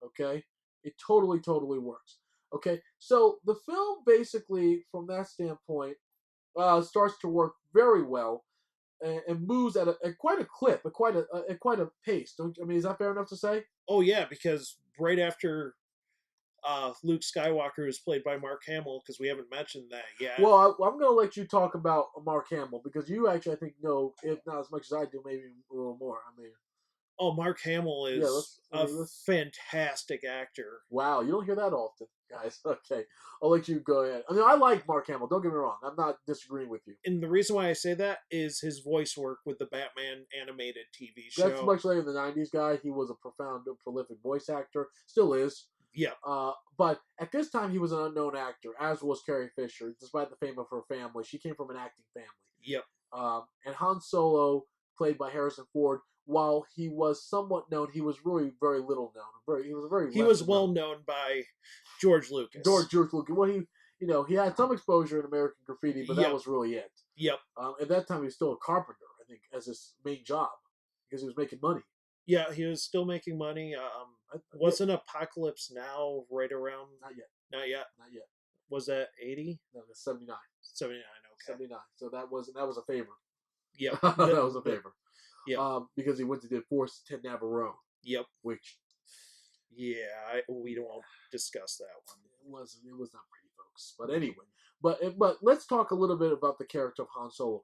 Okay? It totally works. Okay? So the film basically, from that standpoint, starts to work very well and moves at quite a clip, at quite a pace. Is that fair enough to say? Oh yeah, because right after Luke Skywalker is played by Mark Hamill, because we haven't mentioned that yet. Well, I'm going to let you talk about Mark Hamill, because you actually, I think, know, if not as much as I do, maybe a little more. Mark Hamill is a fantastic actor. Wow, you don't hear that often, guys. Okay, I'll let you go ahead. I like Mark Hamill, don't get me wrong. I'm not disagreeing with you. And the reason why I say that is his voice work with the Batman animated TV show. That's much later in the 90s, guy. He was a profound, prolific voice actor. Still is. Yeah. But at this time, he was an unknown actor, as was Carrie Fisher, despite the fame of her family. She came from an acting family. Yep. And Han Solo, played by Harrison Ford, while he was somewhat known, he was really very little known. He was well known by George Lucas. George Lucas. Well, he had some exposure in American Graffiti, but that was really it. Yep. At that time, he was still a carpenter, I think, as his main job, because he was making money. Yeah, he was still making money. Wasn't Apocalypse Now right around? Not yet. Not yet. Not yet. Was that 80? No, that's 79. 79. Okay. 79. So that was a favor. Yep. That was a favor. Yep. Because he went to did Force 10 Navarone. Yep. Which. Yeah, we don't discuss that one. It was not pretty, folks. But anyway, but let's talk a little bit about the character of Han Solo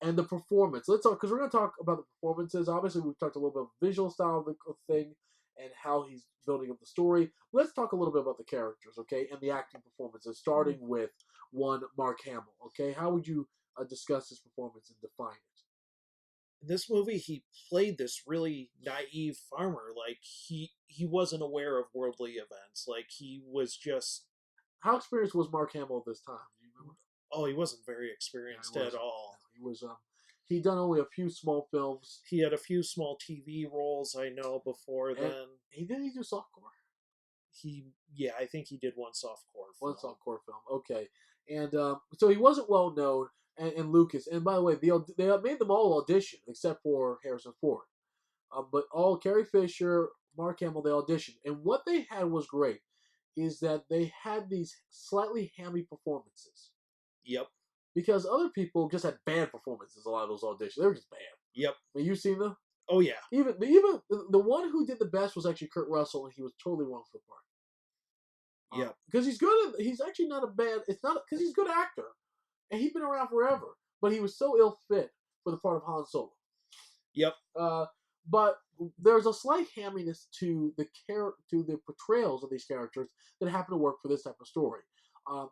and the performance. Let's talk, because we're going to talk about the performances. Obviously, we've talked a little bit about the visual style of the thing and how he's building up the story. Let's talk a little bit about the characters, okay, and the acting performances, starting with one Mark Hamill. Okay, how would you discuss his performance and define it? In this movie, he played this really naive farmer. Like he wasn't aware of worldly events. Like he was just. How experienced was Mark Hamill at this time? Do you remember? Oh, he wasn't very experienced at all. He was. He'd done only a few small films. He had a few small TV roles, I know, before then. He do softcore. I think he did one softcore film. One softcore film, okay. And so he wasn't well known. And Lucas, and by the way, they made them all audition except for Harrison Ford. But all Carrie Fisher, Mark Hamill, they auditioned. And what they had was great, is that they had these slightly hammy performances. Yep. Because other people just had bad performances. A lot of those auditions, they were just bad. Yep. Have you seen them? Oh yeah. Even the one who did the best was actually Kurt Russell, and he was totally wrong for the part. Yeah. Because he's good. He's actually not a bad. It's not because he's a good actor. And he'd been around forever, but he was so ill fit for the part of Han Solo. Yep. But there's a slight hamminess to the portrayals of these characters that happen to work for this type of story,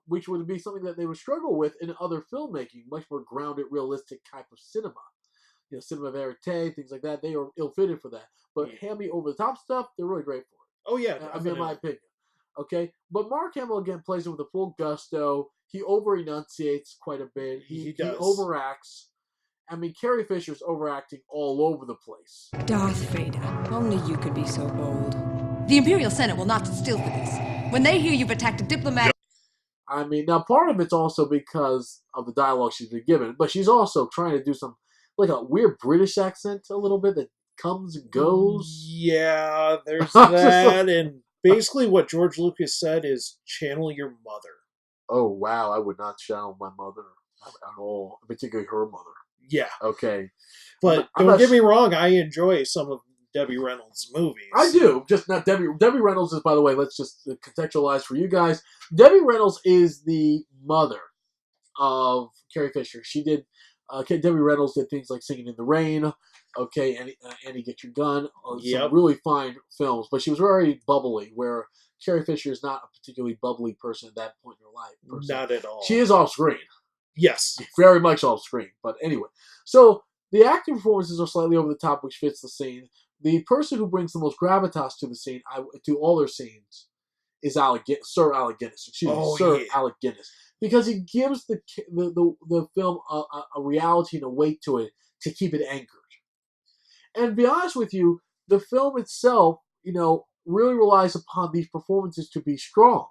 which would be something that they would struggle with in other filmmaking, much more grounded, realistic type of cinema. You know, cinema verite, things like that. They are ill-fitted for that. But hammy, over-the-top stuff, they're really great for it. Oh yeah, I mean, in my opinion. Okay, but Mark Hamill again plays it with a full gusto. He over-enunciates quite a bit. He overacts. I mean, Carrie Fisher's overacting all over the place. Darth Vader, only you could be so bold. The Imperial Senate will not sit still for this. When they hear you've attacked a diplomat... I mean, now part of it's also because of the dialogue she's been given, but she's also trying to do some, like a weird British accent a little bit that comes and goes. Yeah, there's that, and basically what George Lucas said is channel your mother. Oh, wow. I would not channel my mother at all, particularly her mother. Yeah. Okay. But don't get me wrong, I enjoy some of Debbie Reynolds' movies. I do. Just not Debbie. Debbie Reynolds is, by the way, let's just contextualize for you guys. Debbie Reynolds is the mother of Carrie Fisher. She did, Debbie Reynolds did things like Singing in the Rain, okay, Annie Get Your Gun, some really fine films, but she was very bubbly, where Carrie Fisher is not a particularly bubbly person at that point in her life. Not at all. She is off screen. Yes. Very much off screen. But anyway. So the acting performances are slightly over the top, which fits the scene. The person who brings the most gravitas to the scene, to all their scenes, is Sir Alec Guinness. Sir Alec Guinness. Because he gives the film a reality and a weight to it to keep it anchored. And to be honest with you, the film itself, really relies upon these performances to be strong,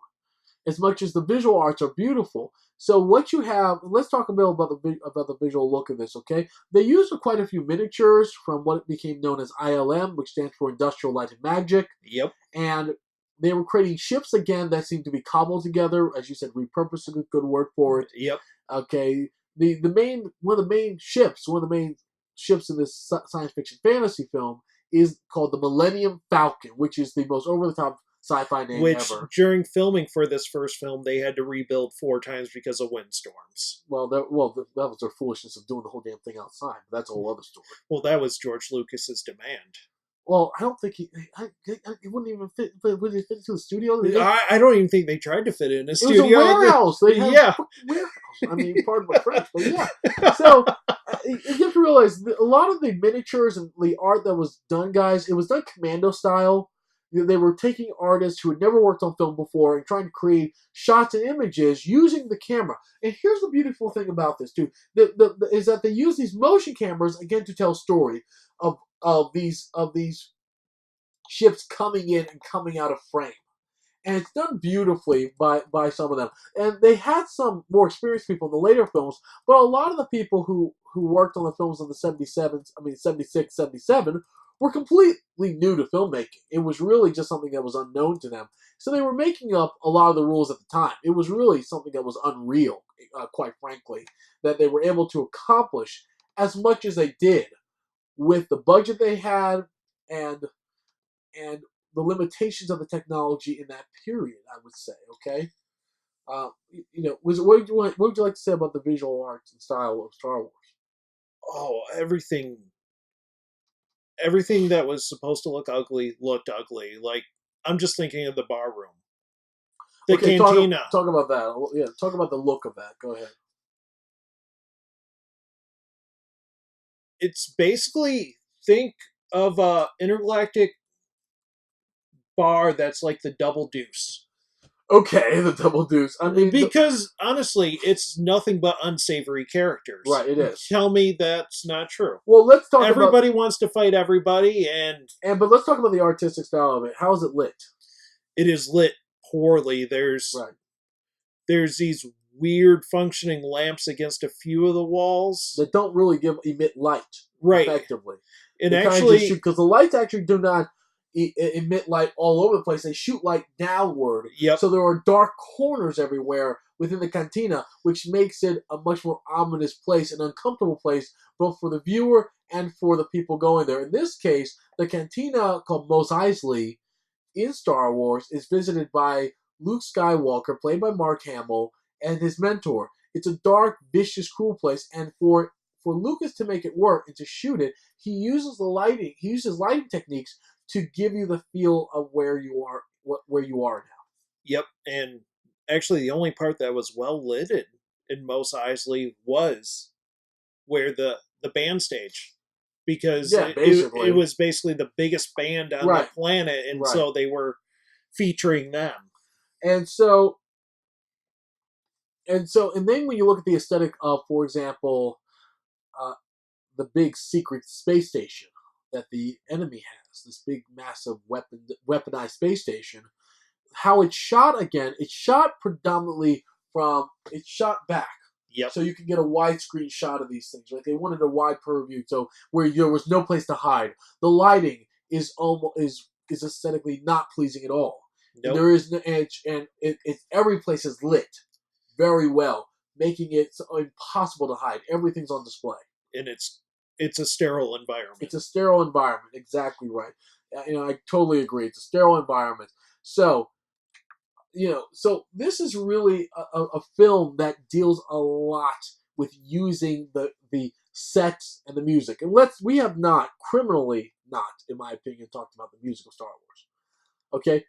as much as the visual arts are beautiful. So what you have, let's talk a bit about the visual look of this, okay? They used quite a few miniatures from what became known as ILM, which stands for Industrial Light and Magic. Yep. And they were creating ships, again, that seemed to be cobbled together. As you said, repurposed, a good word for it. Yep. Okay. One of the main ships in this science fiction fantasy film is called the Millennium Falcon, which is the most over-the-top sci-fi name ever. Which, during filming for this first film, they had to rebuild 4 times because of windstorms. Well, that was their foolishness of doing the whole damn thing outside. But that's a whole other story. Well, that was George Lucas's demand. Well, I don't think he wouldn't even fit. Would he fit into the studio? I don't even think they tried to fit it in a studio. It was a warehouse. They had a warehouse. I mean, pardon my French, but yeah. So you have to realize a lot of the miniatures and the art that was done, guys, it was done commando style. They were taking artists who had never worked on film before and trying to create shots and images using the camera. And here's the beautiful thing about this too: is that they use these motion cameras again to tell a story of these ships coming in and coming out of frame. And it's done beautifully by some of them. And they had some more experienced people in the later films, but a lot of the people who worked on the films in the 76, 77, were completely new to filmmaking. It was really just something that was unknown to them. So they were making up a lot of the rules at the time. It was really something that was unreal, quite frankly, that they were able to accomplish as much as they did with the budget they had and the limitations of the technology in that period. I would say, okay. What would you like to say about the visual arts and style of Star Wars? Oh, everything that was supposed to look ugly looked ugly. Like, I'm just thinking of the bar room, the Okay, cantina. talk about that. Yeah, talk about the look of that. Go ahead. It's basically, think of a intergalactic bar that's like the Double Deuce. Okay, the Double Deuce. I mean, Because honestly, it's nothing but unsavory characters. Right, it is. Tell me that's not true. well, let's talk Everybody wants to fight everybody, and but let's talk about the artistic style of it. How is it lit? it is lit poorly. Right. There's these weird functioning lamps against a few of the walls. That don't really emit light Right. effectively. And They kinda actually, just shoot, because the lights actually do not emit light all over the place. They shoot light downward. yep, So there are dark corners everywhere within the cantina, which makes it a much more ominous place, an uncomfortable place, both for the viewer and for the people going there. In this case, the cantina called Mos Eisley in Star Wars is visited by Luke Skywalker, played by Mark Hamill, and his mentor. It's a dark, vicious, cruel place, and for Lucas to make it work and to shoot it, he uses lighting techniques to give you the feel of where you are now. yep. And actually, the only part that was well lit in Mos Eisley was where the band stage, because basically. it was basically the biggest band on Right. the planet, and Right. so they were featuring them. And then when you look at the aesthetic of, for example, the big secret space station that the enemy has, this big, massive weaponized space station, how it's shot again, it's shot predominantly it's shot back. Yep. So you can get a widescreen shot of these things, right? They wanted a wide purview, so where there was no place to hide. The lighting is aesthetically not pleasing at all. Nope. There is no edge, and every place is lit very well, making it impossible to hide. Everything's on display. And it's a sterile environment. It's a sterile environment. Exactly right. I totally agree. It's a sterile environment. So, so this is really a film that deals a lot with using the sets and the music. And we have not, criminally not, in my opinion, talked about the music of Star Wars. Okay?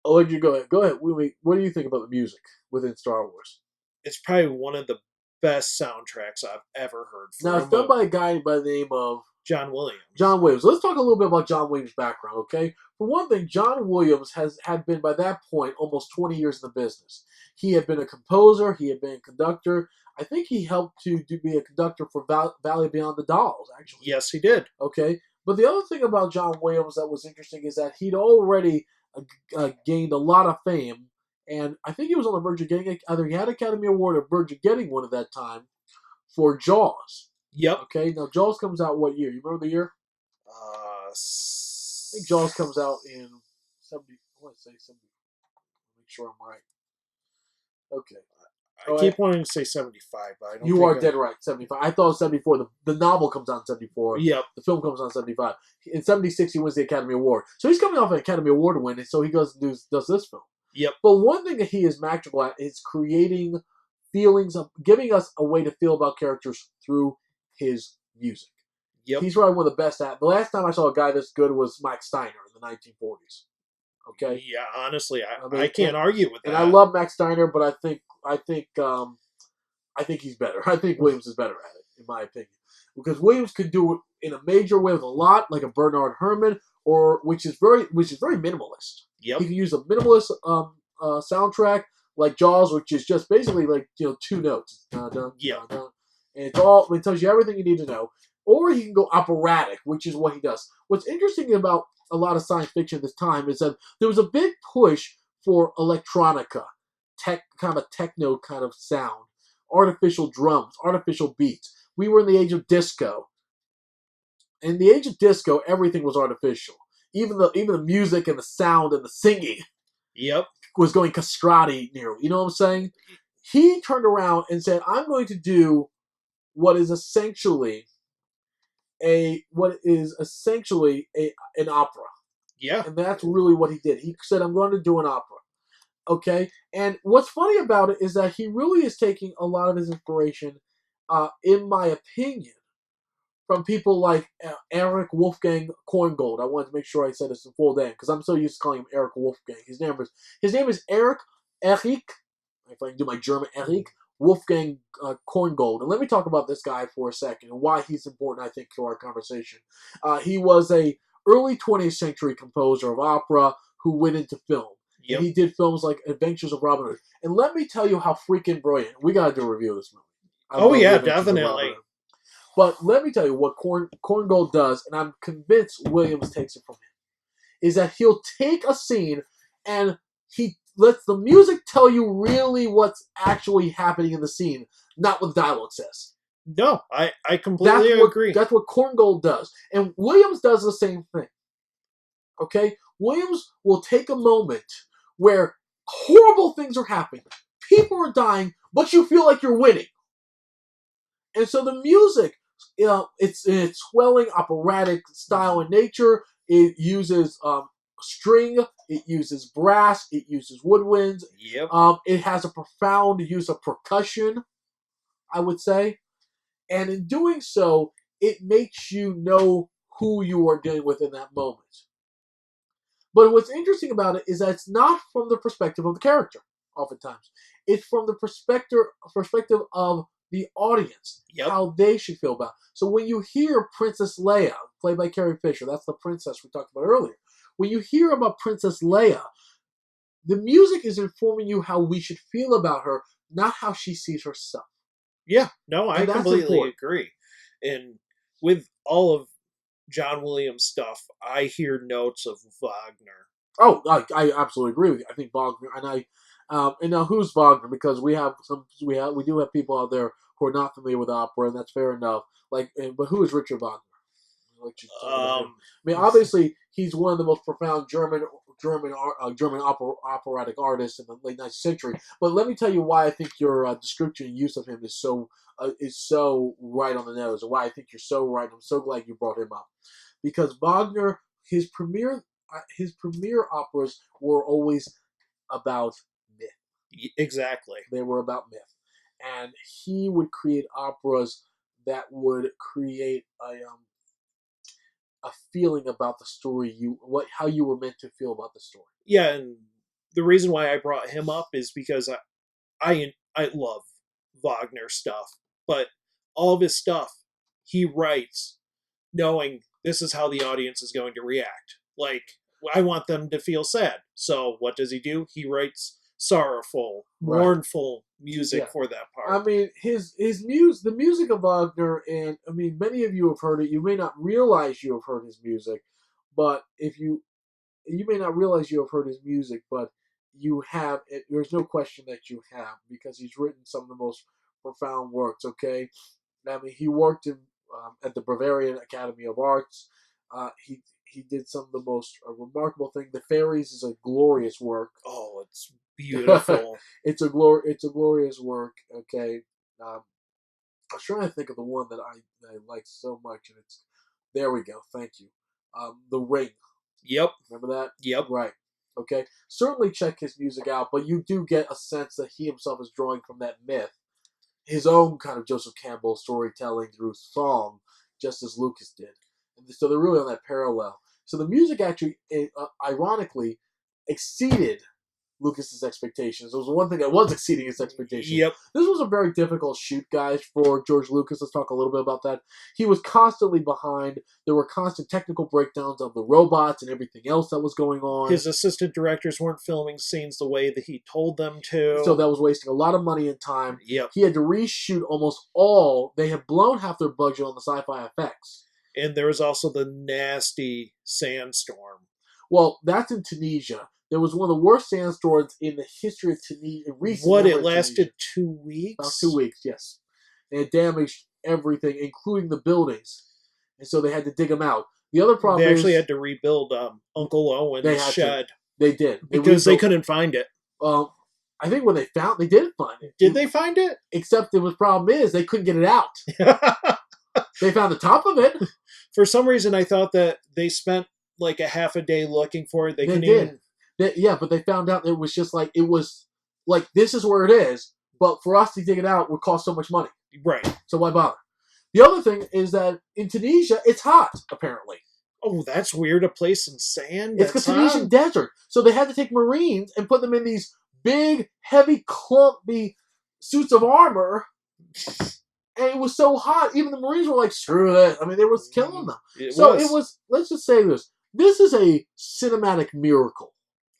I'll let you go ahead. Go ahead. What do you think about the music within Star Wars? It's probably one of the best soundtracks I've ever heard. Now, it's done by a guy by the name of John Williams. John Williams. Let's talk a little bit about John Williams' background, okay? For one thing, John Williams had been, by that point, almost 20 years in the business. He had been a composer. He had been a conductor. I think he helped to be a conductor for Valley Beyond the Dolls, actually. Yes, he did. Okay? But the other thing about John Williams that was interesting is that he'd already gained a lot of fame, and I think he was on the verge of getting either he had an Academy Award or verge of getting one at that time for Jaws. Yep. Okay, now Jaws comes out what year? You remember the year? I think Jaws comes out in 70. I want to say 70. Make sure I'm right. Okay. I keep wanting to say 75, but I don't. You are dead right. 75. I thought it was 74. The novel comes out in 74. Yep. The film comes out in 75. In 76, he wins the Academy Award. So he's coming off an Academy Award win, and so he does this film. Yep. But one thing that he is magical at is creating feelings of giving us a way to feel about characters through his music. Yep. He's probably one of the best at. The last time I saw a guy this good was Max Steiner in the 1940s. Okay. Yeah, honestly, I can't argue with that. And I love Max Steiner, but I think he's better. I think Williams is better at it, in my opinion, because Williams could do it in a major way with a lot, like a Bernard Herrmann, which is very minimalist. Yep. He can use a minimalist soundtrack like Jaws, which is just basically like 2 notes. Dun, dun, Yeah. dun, dun. And it tells you everything you need to know. Or he can go operatic, which is what he does. What's interesting about a lot of science fiction at this time is that there was a big push for electronica, kind of techno kind of sound, artificial drums, artificial beats. We were in the age of disco. in the age of disco, everything was artificial. Even the music and the sound and the singing Yep. was going castrati nearly. You know what I'm saying? He turned around and said, "I'm going to do what is essentially an opera." Yeah. And that's really what he did. He said, "I'm going to do an opera." Okay? And what's funny about it is that he really is taking a lot of his inspiration, in my opinion, from people like Eric Wolfgang Korngold. I wanted to make sure I said his full name because I'm so used to calling him Eric Wolfgang. His name is Erich, if I can do my German, Erich Wolfgang Korngold. And let me talk about this guy for a second and why he's important, I think, to our conversation. He was a early 20th century composer of opera who went into film. Yep. And he did films like Adventures of Robin Hood. And let me tell you how freaking brilliant. We got to do a review of this movie. Oh, yeah, Adventures of Robin definitely. Hood. But let me tell you what Korngold does, and I'm convinced Williams takes it from him, is that he'll take a scene and he lets the music tell you really what's actually happening in the scene, not what the dialogue says. No, I completely agree. That's what Korngold does. And Williams does the same thing. Okay? Williams will take a moment where horrible things are happening. People are dying, but you feel like you're winning. And so the music, it's in its swelling operatic style and nature. It uses string, it uses brass, it uses woodwinds. Yep. It has a profound use of percussion, I would say. And in doing so, it makes you know who you are dealing with in that moment. But what's interesting about it is that it's not from the perspective of the character, oftentimes. It's from the perspective of the audience, Yep. how they should feel about it. So when you hear Princess Leia, played by Carrie Fisher, that's the princess we talked about earlier. When you hear about Princess Leia, the music is informing you how we should feel about her, not how she sees herself. Yeah, no, I And that's completely important. agree. And with all of John Williams stuff, I hear notes of Wagner. Oh, I absolutely agree with you. I think Wagner, and now who's Wagner? Because we do have people out there who are not familiar with opera, and that's fair enough. But who is Richard Wagner? I mean, obviously he's one of the most profound German operatic artists in the late 19th century. But let me tell you why I think your description and use of him is so right on the nose, and why I think you're so right. I'm so glad you brought him up, because Wagner, his premier operas were always about myth. Exactly. They were about myth, and he would create operas that would create a feeling about the story, how you were meant to feel about the story. Yeah, and the reason why I brought him up is because I love Wagner stuff, but all of his stuff he writes knowing this is how the audience is going to react. Like, I want them to feel sad. So what does he do? He writes sorrowful, mournful music for that part. I mean, the music of Wagner, and I mean, many of you have heard it. You may not realize you have heard his music, but you may not realize you have heard his music, but you have. There's no question that you have, because he's written some of the most profound works. Okay, I mean, he worked at the Bavarian Academy of Arts. He did some of the most remarkable thing. The Fairies is a glorious work. Oh, it's beautiful. It's a glorious work. Okay, I was trying to think of the one that I like so much, and there we go. Thank you. The Ring. Yep. Remember that? Yep. Right. Okay. Certainly check his music out, but you do get a sense that he himself is drawing from that myth, his own kind of Joseph Campbell storytelling through song, just as Lucas did. And so they're really on that parallel. So the music actually, ironically, exceeded Lucas's expectations. It was one thing that was exceeding his expectations. Yep. This was a very difficult shoot, guys, for George Lucas. Let's talk a little bit about that. He was constantly behind. There were constant technical breakdowns of the robots and everything else that was going on. His assistant directors weren't filming scenes the way that he told them to. So that was wasting a lot of money and time. Yep. He had to reshoot almost all. They had blown half their budget on the sci-fi effects. And there was also the nasty sandstorm. Well, that's in Tunisia. There was one of the worst sandstorms in the history of Tunisia. It lasted 2 weeks? About 2 weeks, yes. And it damaged everything, including the buildings. and so they had to dig him out. The other problem They actually is had to rebuild Uncle They Owen's had to. shed they did because they rebuilt- couldn't find it. I think when they did find it. Did they find it? Except the problem is they couldn't get it out. They found the top of it. For some reason, I thought that they spent like a half a day looking for it. They couldn't did. even. But they found out it was just like this is where it is. But for us to dig it out would cost so much money. Right. So why bother? The other thing is that in Tunisia, it's hot, apparently. Oh, that's weird. A place in sand? It's the That's Tunisian hot? desert. So they had to take Marines and put them in these big, heavy, clumpy suits of armor. And it was so hot, even the Marines were like, screw that. I mean, they were killing them. It was, let's just say this. This is a cinematic miracle.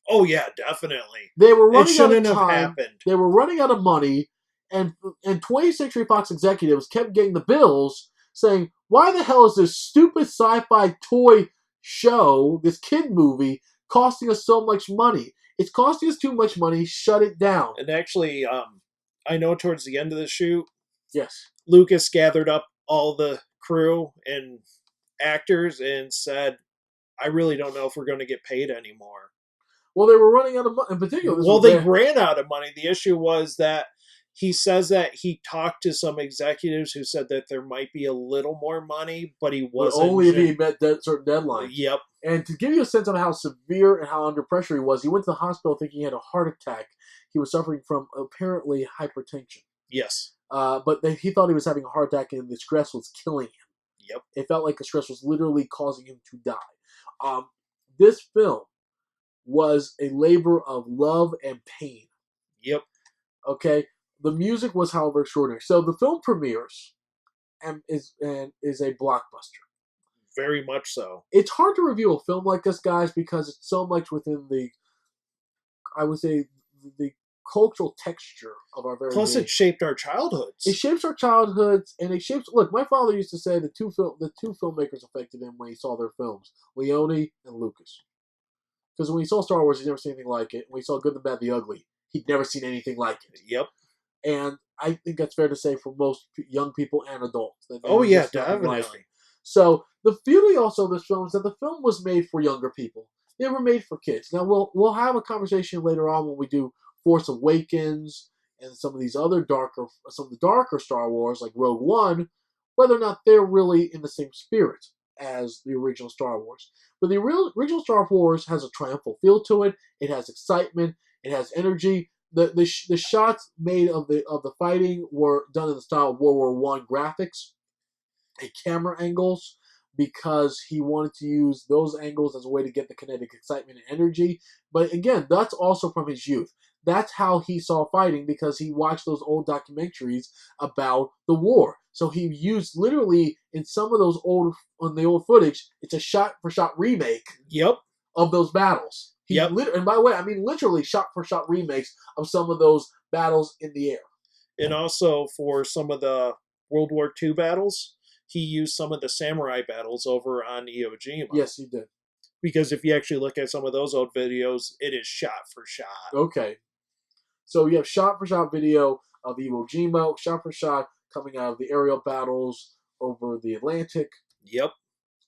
Oh, yeah, definitely. They were It running out shouldn't of have time. happened. They were running out of money, and 20th Century Fox executives kept getting the bills saying, why the hell is this stupid sci-fi toy show, this kid movie, costing us so much money? It's costing us too much money. Shut it down. And actually, I know towards the end of the shoot, Yes. Lucas gathered up all the crew and actors and said, I really don't know if we're going to get paid anymore. Well, they were running out of money. In particular, Well, they ran out of money. The issue was that he says that he talked to some executives who said that there might be a little more money, but he wasn't. Only if he met certain deadlines. Yep. And to give you a sense of how severe and how under pressure he was, he went to the hospital thinking he had a heart attack. He was suffering from apparently hypertension. Yes. But he thought he was having a heart attack and the stress was killing him. Yep. It felt like the stress was literally causing him to die. This film was a labor of love and pain. Yep. Okay? The music was, however, extraordinary. So the film premieres and is a blockbuster. Very much so. It's hard to review a film like this, guys, because it's so much within the, I would say, the cultural texture of our very Plus, being. it shaped our childhoods. It shapes our childhoods, and it shapes. Look, my father used to say the two filmmakers affected him when he saw their films: Leone and Lucas. Because when he saw Star Wars, he'd never seen anything like it. When he saw Good, the Bad, the Ugly, he'd never seen anything like it. Yep. And I think that's fair to say for most young people and adults. That Oh, yeah, just nothing like definitely. it. So the beauty also of this film is that the film was made for younger people. They were made for kids. Now we'll have a conversation later on when we do Force Awakens and some of the darker Star Wars like Rogue One, whether or not they're really in the same spirit as the original Star Wars. But the original Star Wars has a triumphal feel to it. It has excitement. It has energy. The shots made of the fighting were done in the style of World War I graphics and camera angles, because he wanted to use those angles as a way to get the kinetic excitement and energy. But again, that's also from his youth. That's how he saw fighting, because he watched those old documentaries about the war. So he used literally in some of those old footage, it's a shot-for-shot remake Yep. of those battles. Yep. And by the way, I mean literally shot-for-shot remakes of some of those battles in the air. And also for some of the World War II battles, he used some of the samurai battles over on Iwo Jima. Yes, he did. Because if you actually look at some of those old videos, it is shot for shot. Okay. So you have shot-for-shot video of Iwo Jima, shot-for-shot coming out of the aerial battles over the Atlantic. Yep.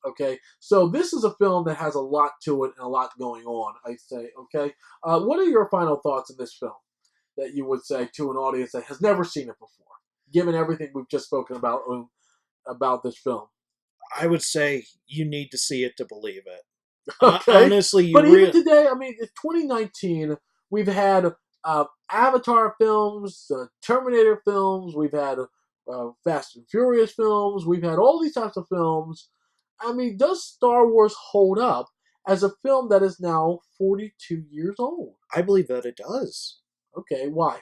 Okay, so this is a film that has a lot to it and a lot going on, I'd say, okay? What are your final thoughts on this film that you would say to an audience that has never seen it before, given everything we've just spoken about this film? I would say you need to see it to believe it. Okay, Honestly, but even today, I mean, it's 2019, we've had Avatar films, Terminator films, we've had Fast and Furious films, we've had all these types of films. I mean, does Star Wars hold up as a film that is now 42 years old? I believe that it does. Okay, why?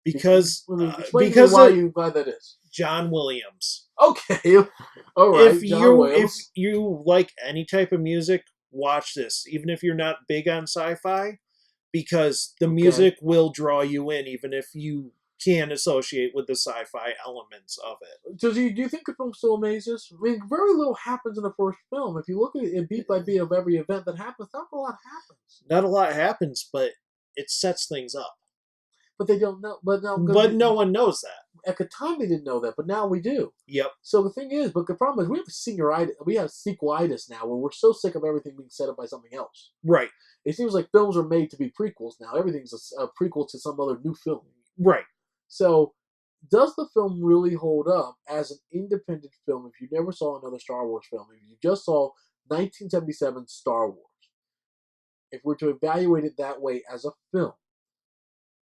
Because Explain to me why that is. John Williams. Okay, all right. If you like any type of music, watch this. Even if you're not big on sci-fi, because the music will draw you in, even if you can associate with the sci-fi elements of it. Do you think the film still amazes? I mean, very little happens in the first film. If you look at it beat by beat of every event that happens, not a lot happens. Not a lot happens, but it sets things up. But they don't know. But no one knows that. at the time they didn't know that, but now we do. Yep. So the thing is, but the problem is we have sequelitis now, where we're so sick of everything being set up by something else. Right. It seems like films are made to be prequels now. Everything's a prequel to some other new film. Right. So, does the film really hold up as an independent film if you never saw another Star Wars film? If you just saw 1977 Star Wars, if we're to evaluate it that way as a film,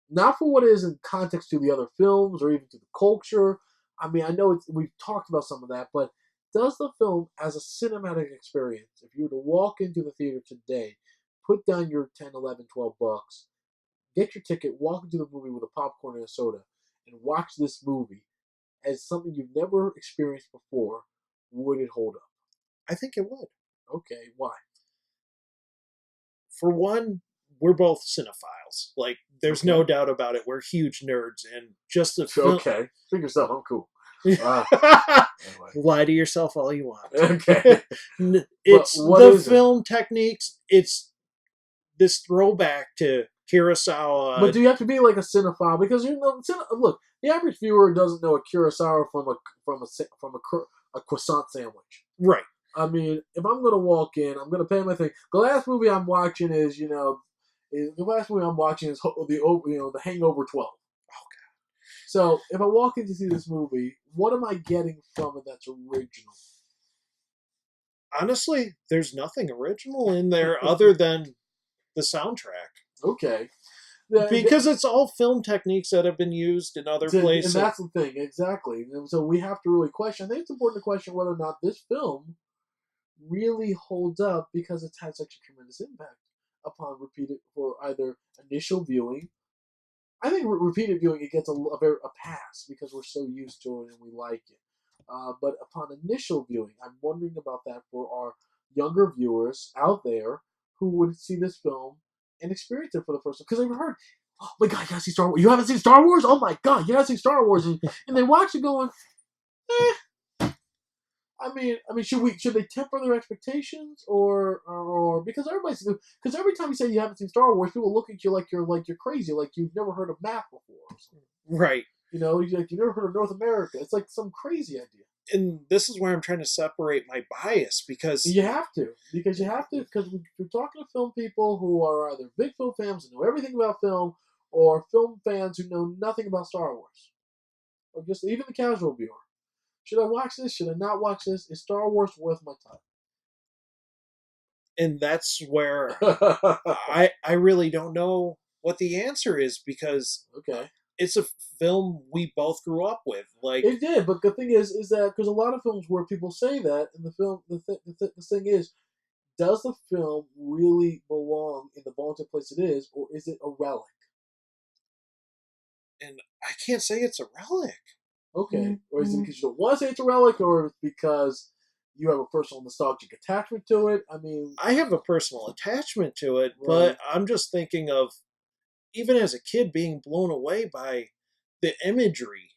not for what it is in context to the other films or even to the culture. I mean, I know we've talked about some of that, but does the film as a cinematic experience, if you were to walk into the theater today, put down your 10, 11, 12 bucks, get your ticket, walk into the movie with a popcorn and a soda, and watch this movie as something you've never experienced before, would it hold up? I think it would. Okay, why? For one, we're both cinephiles. Like, there's no doubt about it. We're huge nerds, and just the film. Okay, figure yourself. I'm cool. Anyway. Lie to yourself all you want. Okay. It's what the is it? film techniques. It's this throwback to Kurosawa. But do you have to be like a cinephile? Because look, the average viewer doesn't know a Kurosawa from a croissant sandwich. Right. I mean, if I'm going to walk in, I'm going to pay my thing. The last movie I'm watching is The Hangover 12. Okay. So if I walk in to see this movie, what am I getting from it that's original? Honestly, there's nothing original in there other than the soundtrack. Okay. Because it's all film techniques that have been used in other places. And that's the thing, exactly. And so we have to really question. I think it's important to question whether or not this film really holds up because it's had such a tremendous impact upon repeated for either initial viewing. I think repeated viewing it gets a pass because we're so used to it and we like it. But upon initial viewing, I'm wondering about that for our younger viewers out there who would see this film and experience it for the first time. Because I've heard, oh my God, you gotta see Star Wars. You haven't seen Star Wars? Oh my God, you gotta see Star Wars. And they watch it going, I mean, should they temper their expectations or because every time you say you haven't seen Star Wars, people look at you like you're crazy, like you've never heard of math before. Right. You know, you've never heard of North America. It's like some crazy idea. And this is where I'm trying to separate my bias because you have to because we're talking to film people who are either big film fans and know everything about film, or film fans who know nothing about Star Wars, or just even the casual viewer. Should I watch this? Should I not watch this? Is Star Wars worth my time? And that's where I really don't know what the answer is because okay. It's a film we both grew up with. Like it did, but the thing is that because a lot of films where people say that, and the thing is, does the film really belong in the vaulted place it is, or is it a relic? And I can't say it's a relic. Okay, Mm-hmm. or is it because you don't want to say it's a relic, or because you have a personal nostalgic attachment to it? I mean, I have a personal attachment to it, right. but I'm just thinking of even as a kid being blown away by the imagery.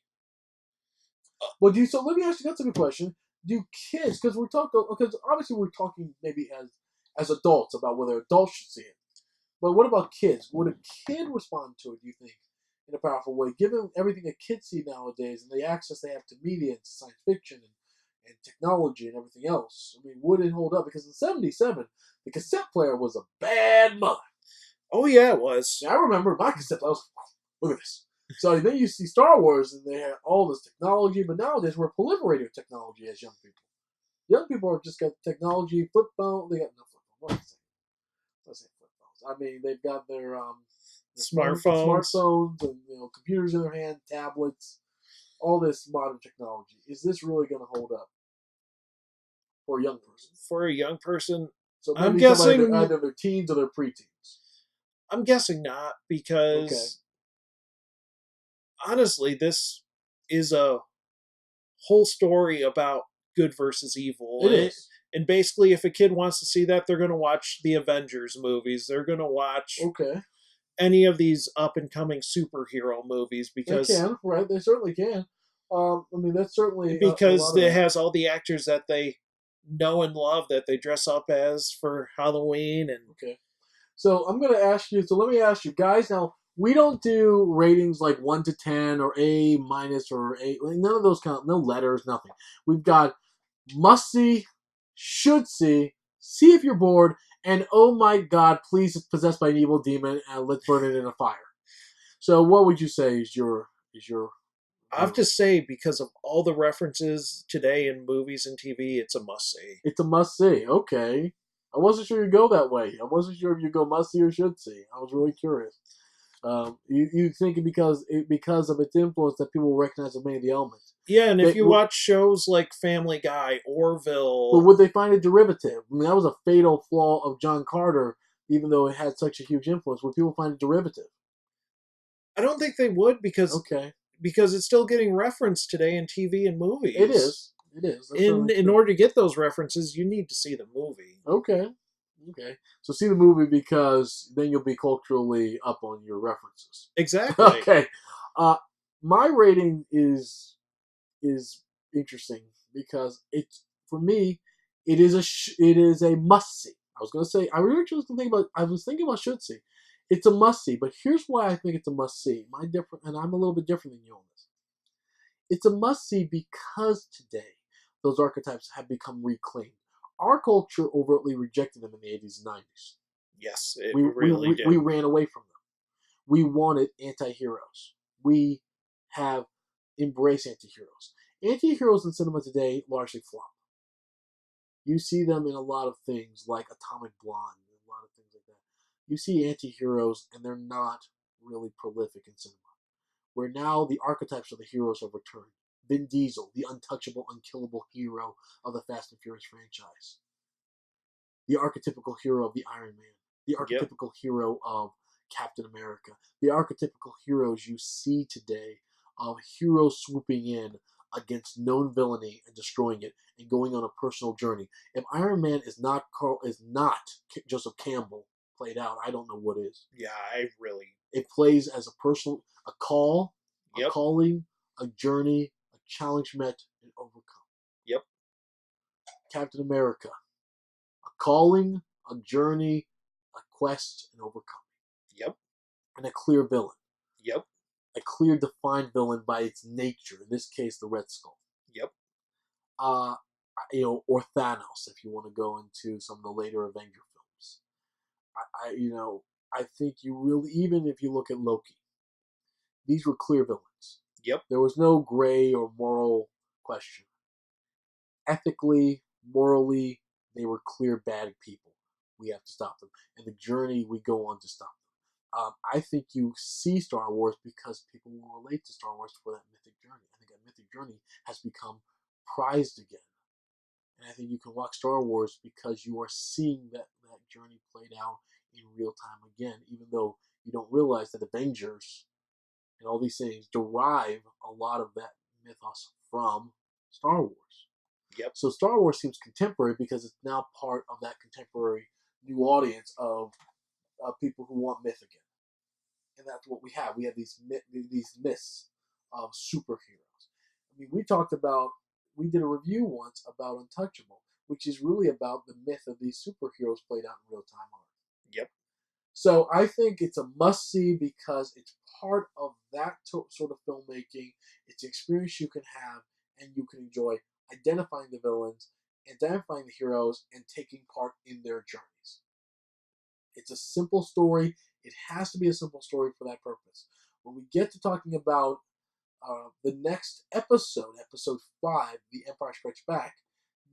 Well, so let me ask you. That's a good question. Do kids? Because obviously we're talking maybe as adults about whether adults should see it. But what about kids? Would a kid respond to it? Do you think in a powerful way, given everything that kids see nowadays and the access they have to media and to science fiction and technology and everything else? I mean, would it hold up? Because in '77, the cassette player was a bad mother. Oh yeah, it was. Now, I remember my cassette player. I was like, look at this. So then you see Star Wars, and they had all this technology, but nowadays we're proliferating with technology as young people. Young people have just got technology, flip phone. They got no flip phone. What am I saying flip phones? I mean, they've got their smartphones, and computers in their hand, tablets, all this modern technology. Is this really going to hold up for a young person? For a young person, so maybe I'm guessing either their teens or their preteens. I'm guessing not because honestly, this is a whole story about good versus evil. It is. And basically, if a kid wants to see that, they're going to watch the Avengers movies. They're going to watch any of these up-and-coming superhero movies because they can, right? They certainly can. I mean, that's certainly because it has all the actors that they know and love that they dress up as for Halloween and. Okay. So I'm going to ask you. So let me ask you, guys. Now we don't do ratings like 1 to 10 or A minus or A. None of those no letters, nothing. We've got must see, should see if you're bored, and oh my god, please, it's possessed by an evil demon and let's burn it in a fire. So what would you say is your I have to say, because of all the references today in movies and TV, it's a must see. It's a must see. Okay. I wasn't sure you'd go that way. I wasn't sure if you go must see or should see. I was really curious. You think because of its influence that people recognize many of the elements. Yeah, and if you watch shows like Family Guy, Orville... But would they find it derivative? I mean, that was a fatal flaw of John Carter, even though it had such a huge influence. Would people find it derivative? I don't think they would, because it's still getting referenced today in TV and movies. It is. In order to get those references, you need to see the movie. Okay. So see the movie because then you'll be culturally up on your references. Exactly. Okay. My rating is interesting because for me it is a must see. I was thinking about should see. It's a must see, but here's why I think it's a must see. And I'm a little bit different than you on this. It's a must see because today those archetypes have become reclaimed. Our culture overtly rejected them in the 80s and 90s. Yes, we really did. We ran away from them. We wanted anti-heroes. We have embraced anti-heroes. Anti-heroes in cinema today largely flop. You see them in a lot of things like Atomic Blonde and a lot of things like that. You see anti-heroes and they're not really prolific in cinema. Where now the archetypes of the heroes have returned. Vin Diesel, the untouchable, unkillable hero of the Fast and Furious franchise. The archetypical hero of the Iron Man. The archetypical hero of Captain America. The archetypical heroes you see today of heroes swooping in against known villainy and destroying it and going on a personal journey. If Iron Man is not Joseph Campbell played out, I don't know what is. Yeah, It plays as a call, Yep. a calling, a journey, a challenge met and overcome. Yep. Captain America, a calling, a journey, a quest, and overcoming. Yep. And a clear villain. Yep. A clear defined villain by its nature. In this case, the Red Skull. Yep. Or Thanos, if you want to go into some of the later Avenger films. I think you really, even if you look at Loki, these were clear villains. Yep. There was no gray or moral question. Ethically, morally, they were clear bad people. We have to stop them. And the journey we go on to stop them. I think you see Star Wars because people will relate to Star Wars for that mythic journey. I think that mythic journey has become prized again. And I think you can watch Star Wars because you are seeing that journey played out in real time again, even though you don't realize that Avengers and all these things derive a lot of that mythos from Star Wars. Yep. So Star Wars seems contemporary because it's now part of that contemporary new audience of people who want myth again. And that's what we have. We have these myths of superheroes. I mean, we did a review once about Untouchable, which is really about the myth of these superheroes played out in real time on Earth. Yep. So I think it's a must-see because it's part of that sort of filmmaking. It's an experience you can have and you can enjoy identifying the villains, identifying the heroes, and taking part in their journeys. It's a simple story. It has to be a simple story for that purpose. When we get to talking about the next episode 5, The Empire Strikes Back,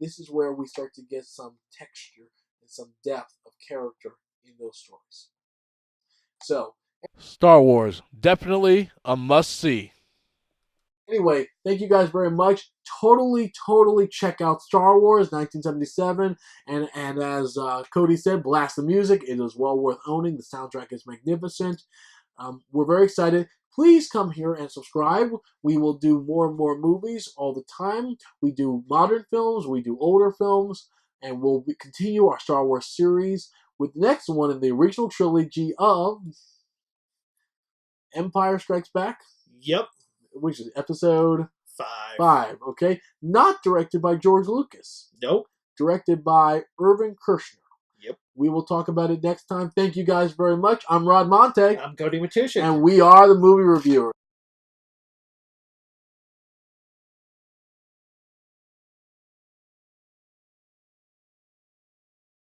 this is where we start to get some texture and some depth of character in those stories. So, Star Wars, definitely a must-see. Anyway, thank you guys very much. Totally check out Star Wars 1977. And as Cody said, blast the music. It is well worth owning. The soundtrack is magnificent. We're very excited. Please come here and subscribe. We will do more and more movies all the time. We do modern films. We do older films. And we'll continue our Star Wars series with the next one in the original trilogy of Empire Strikes Back. Yep. Which is episode 5. Okay? Not directed by George Lucas. Nope. Directed by Irvin Kershner. Yep. We will talk about it next time. Thank you guys very much. I'm Rod Montag, I'm Cody Matushik. and we are the Movie Reviewers.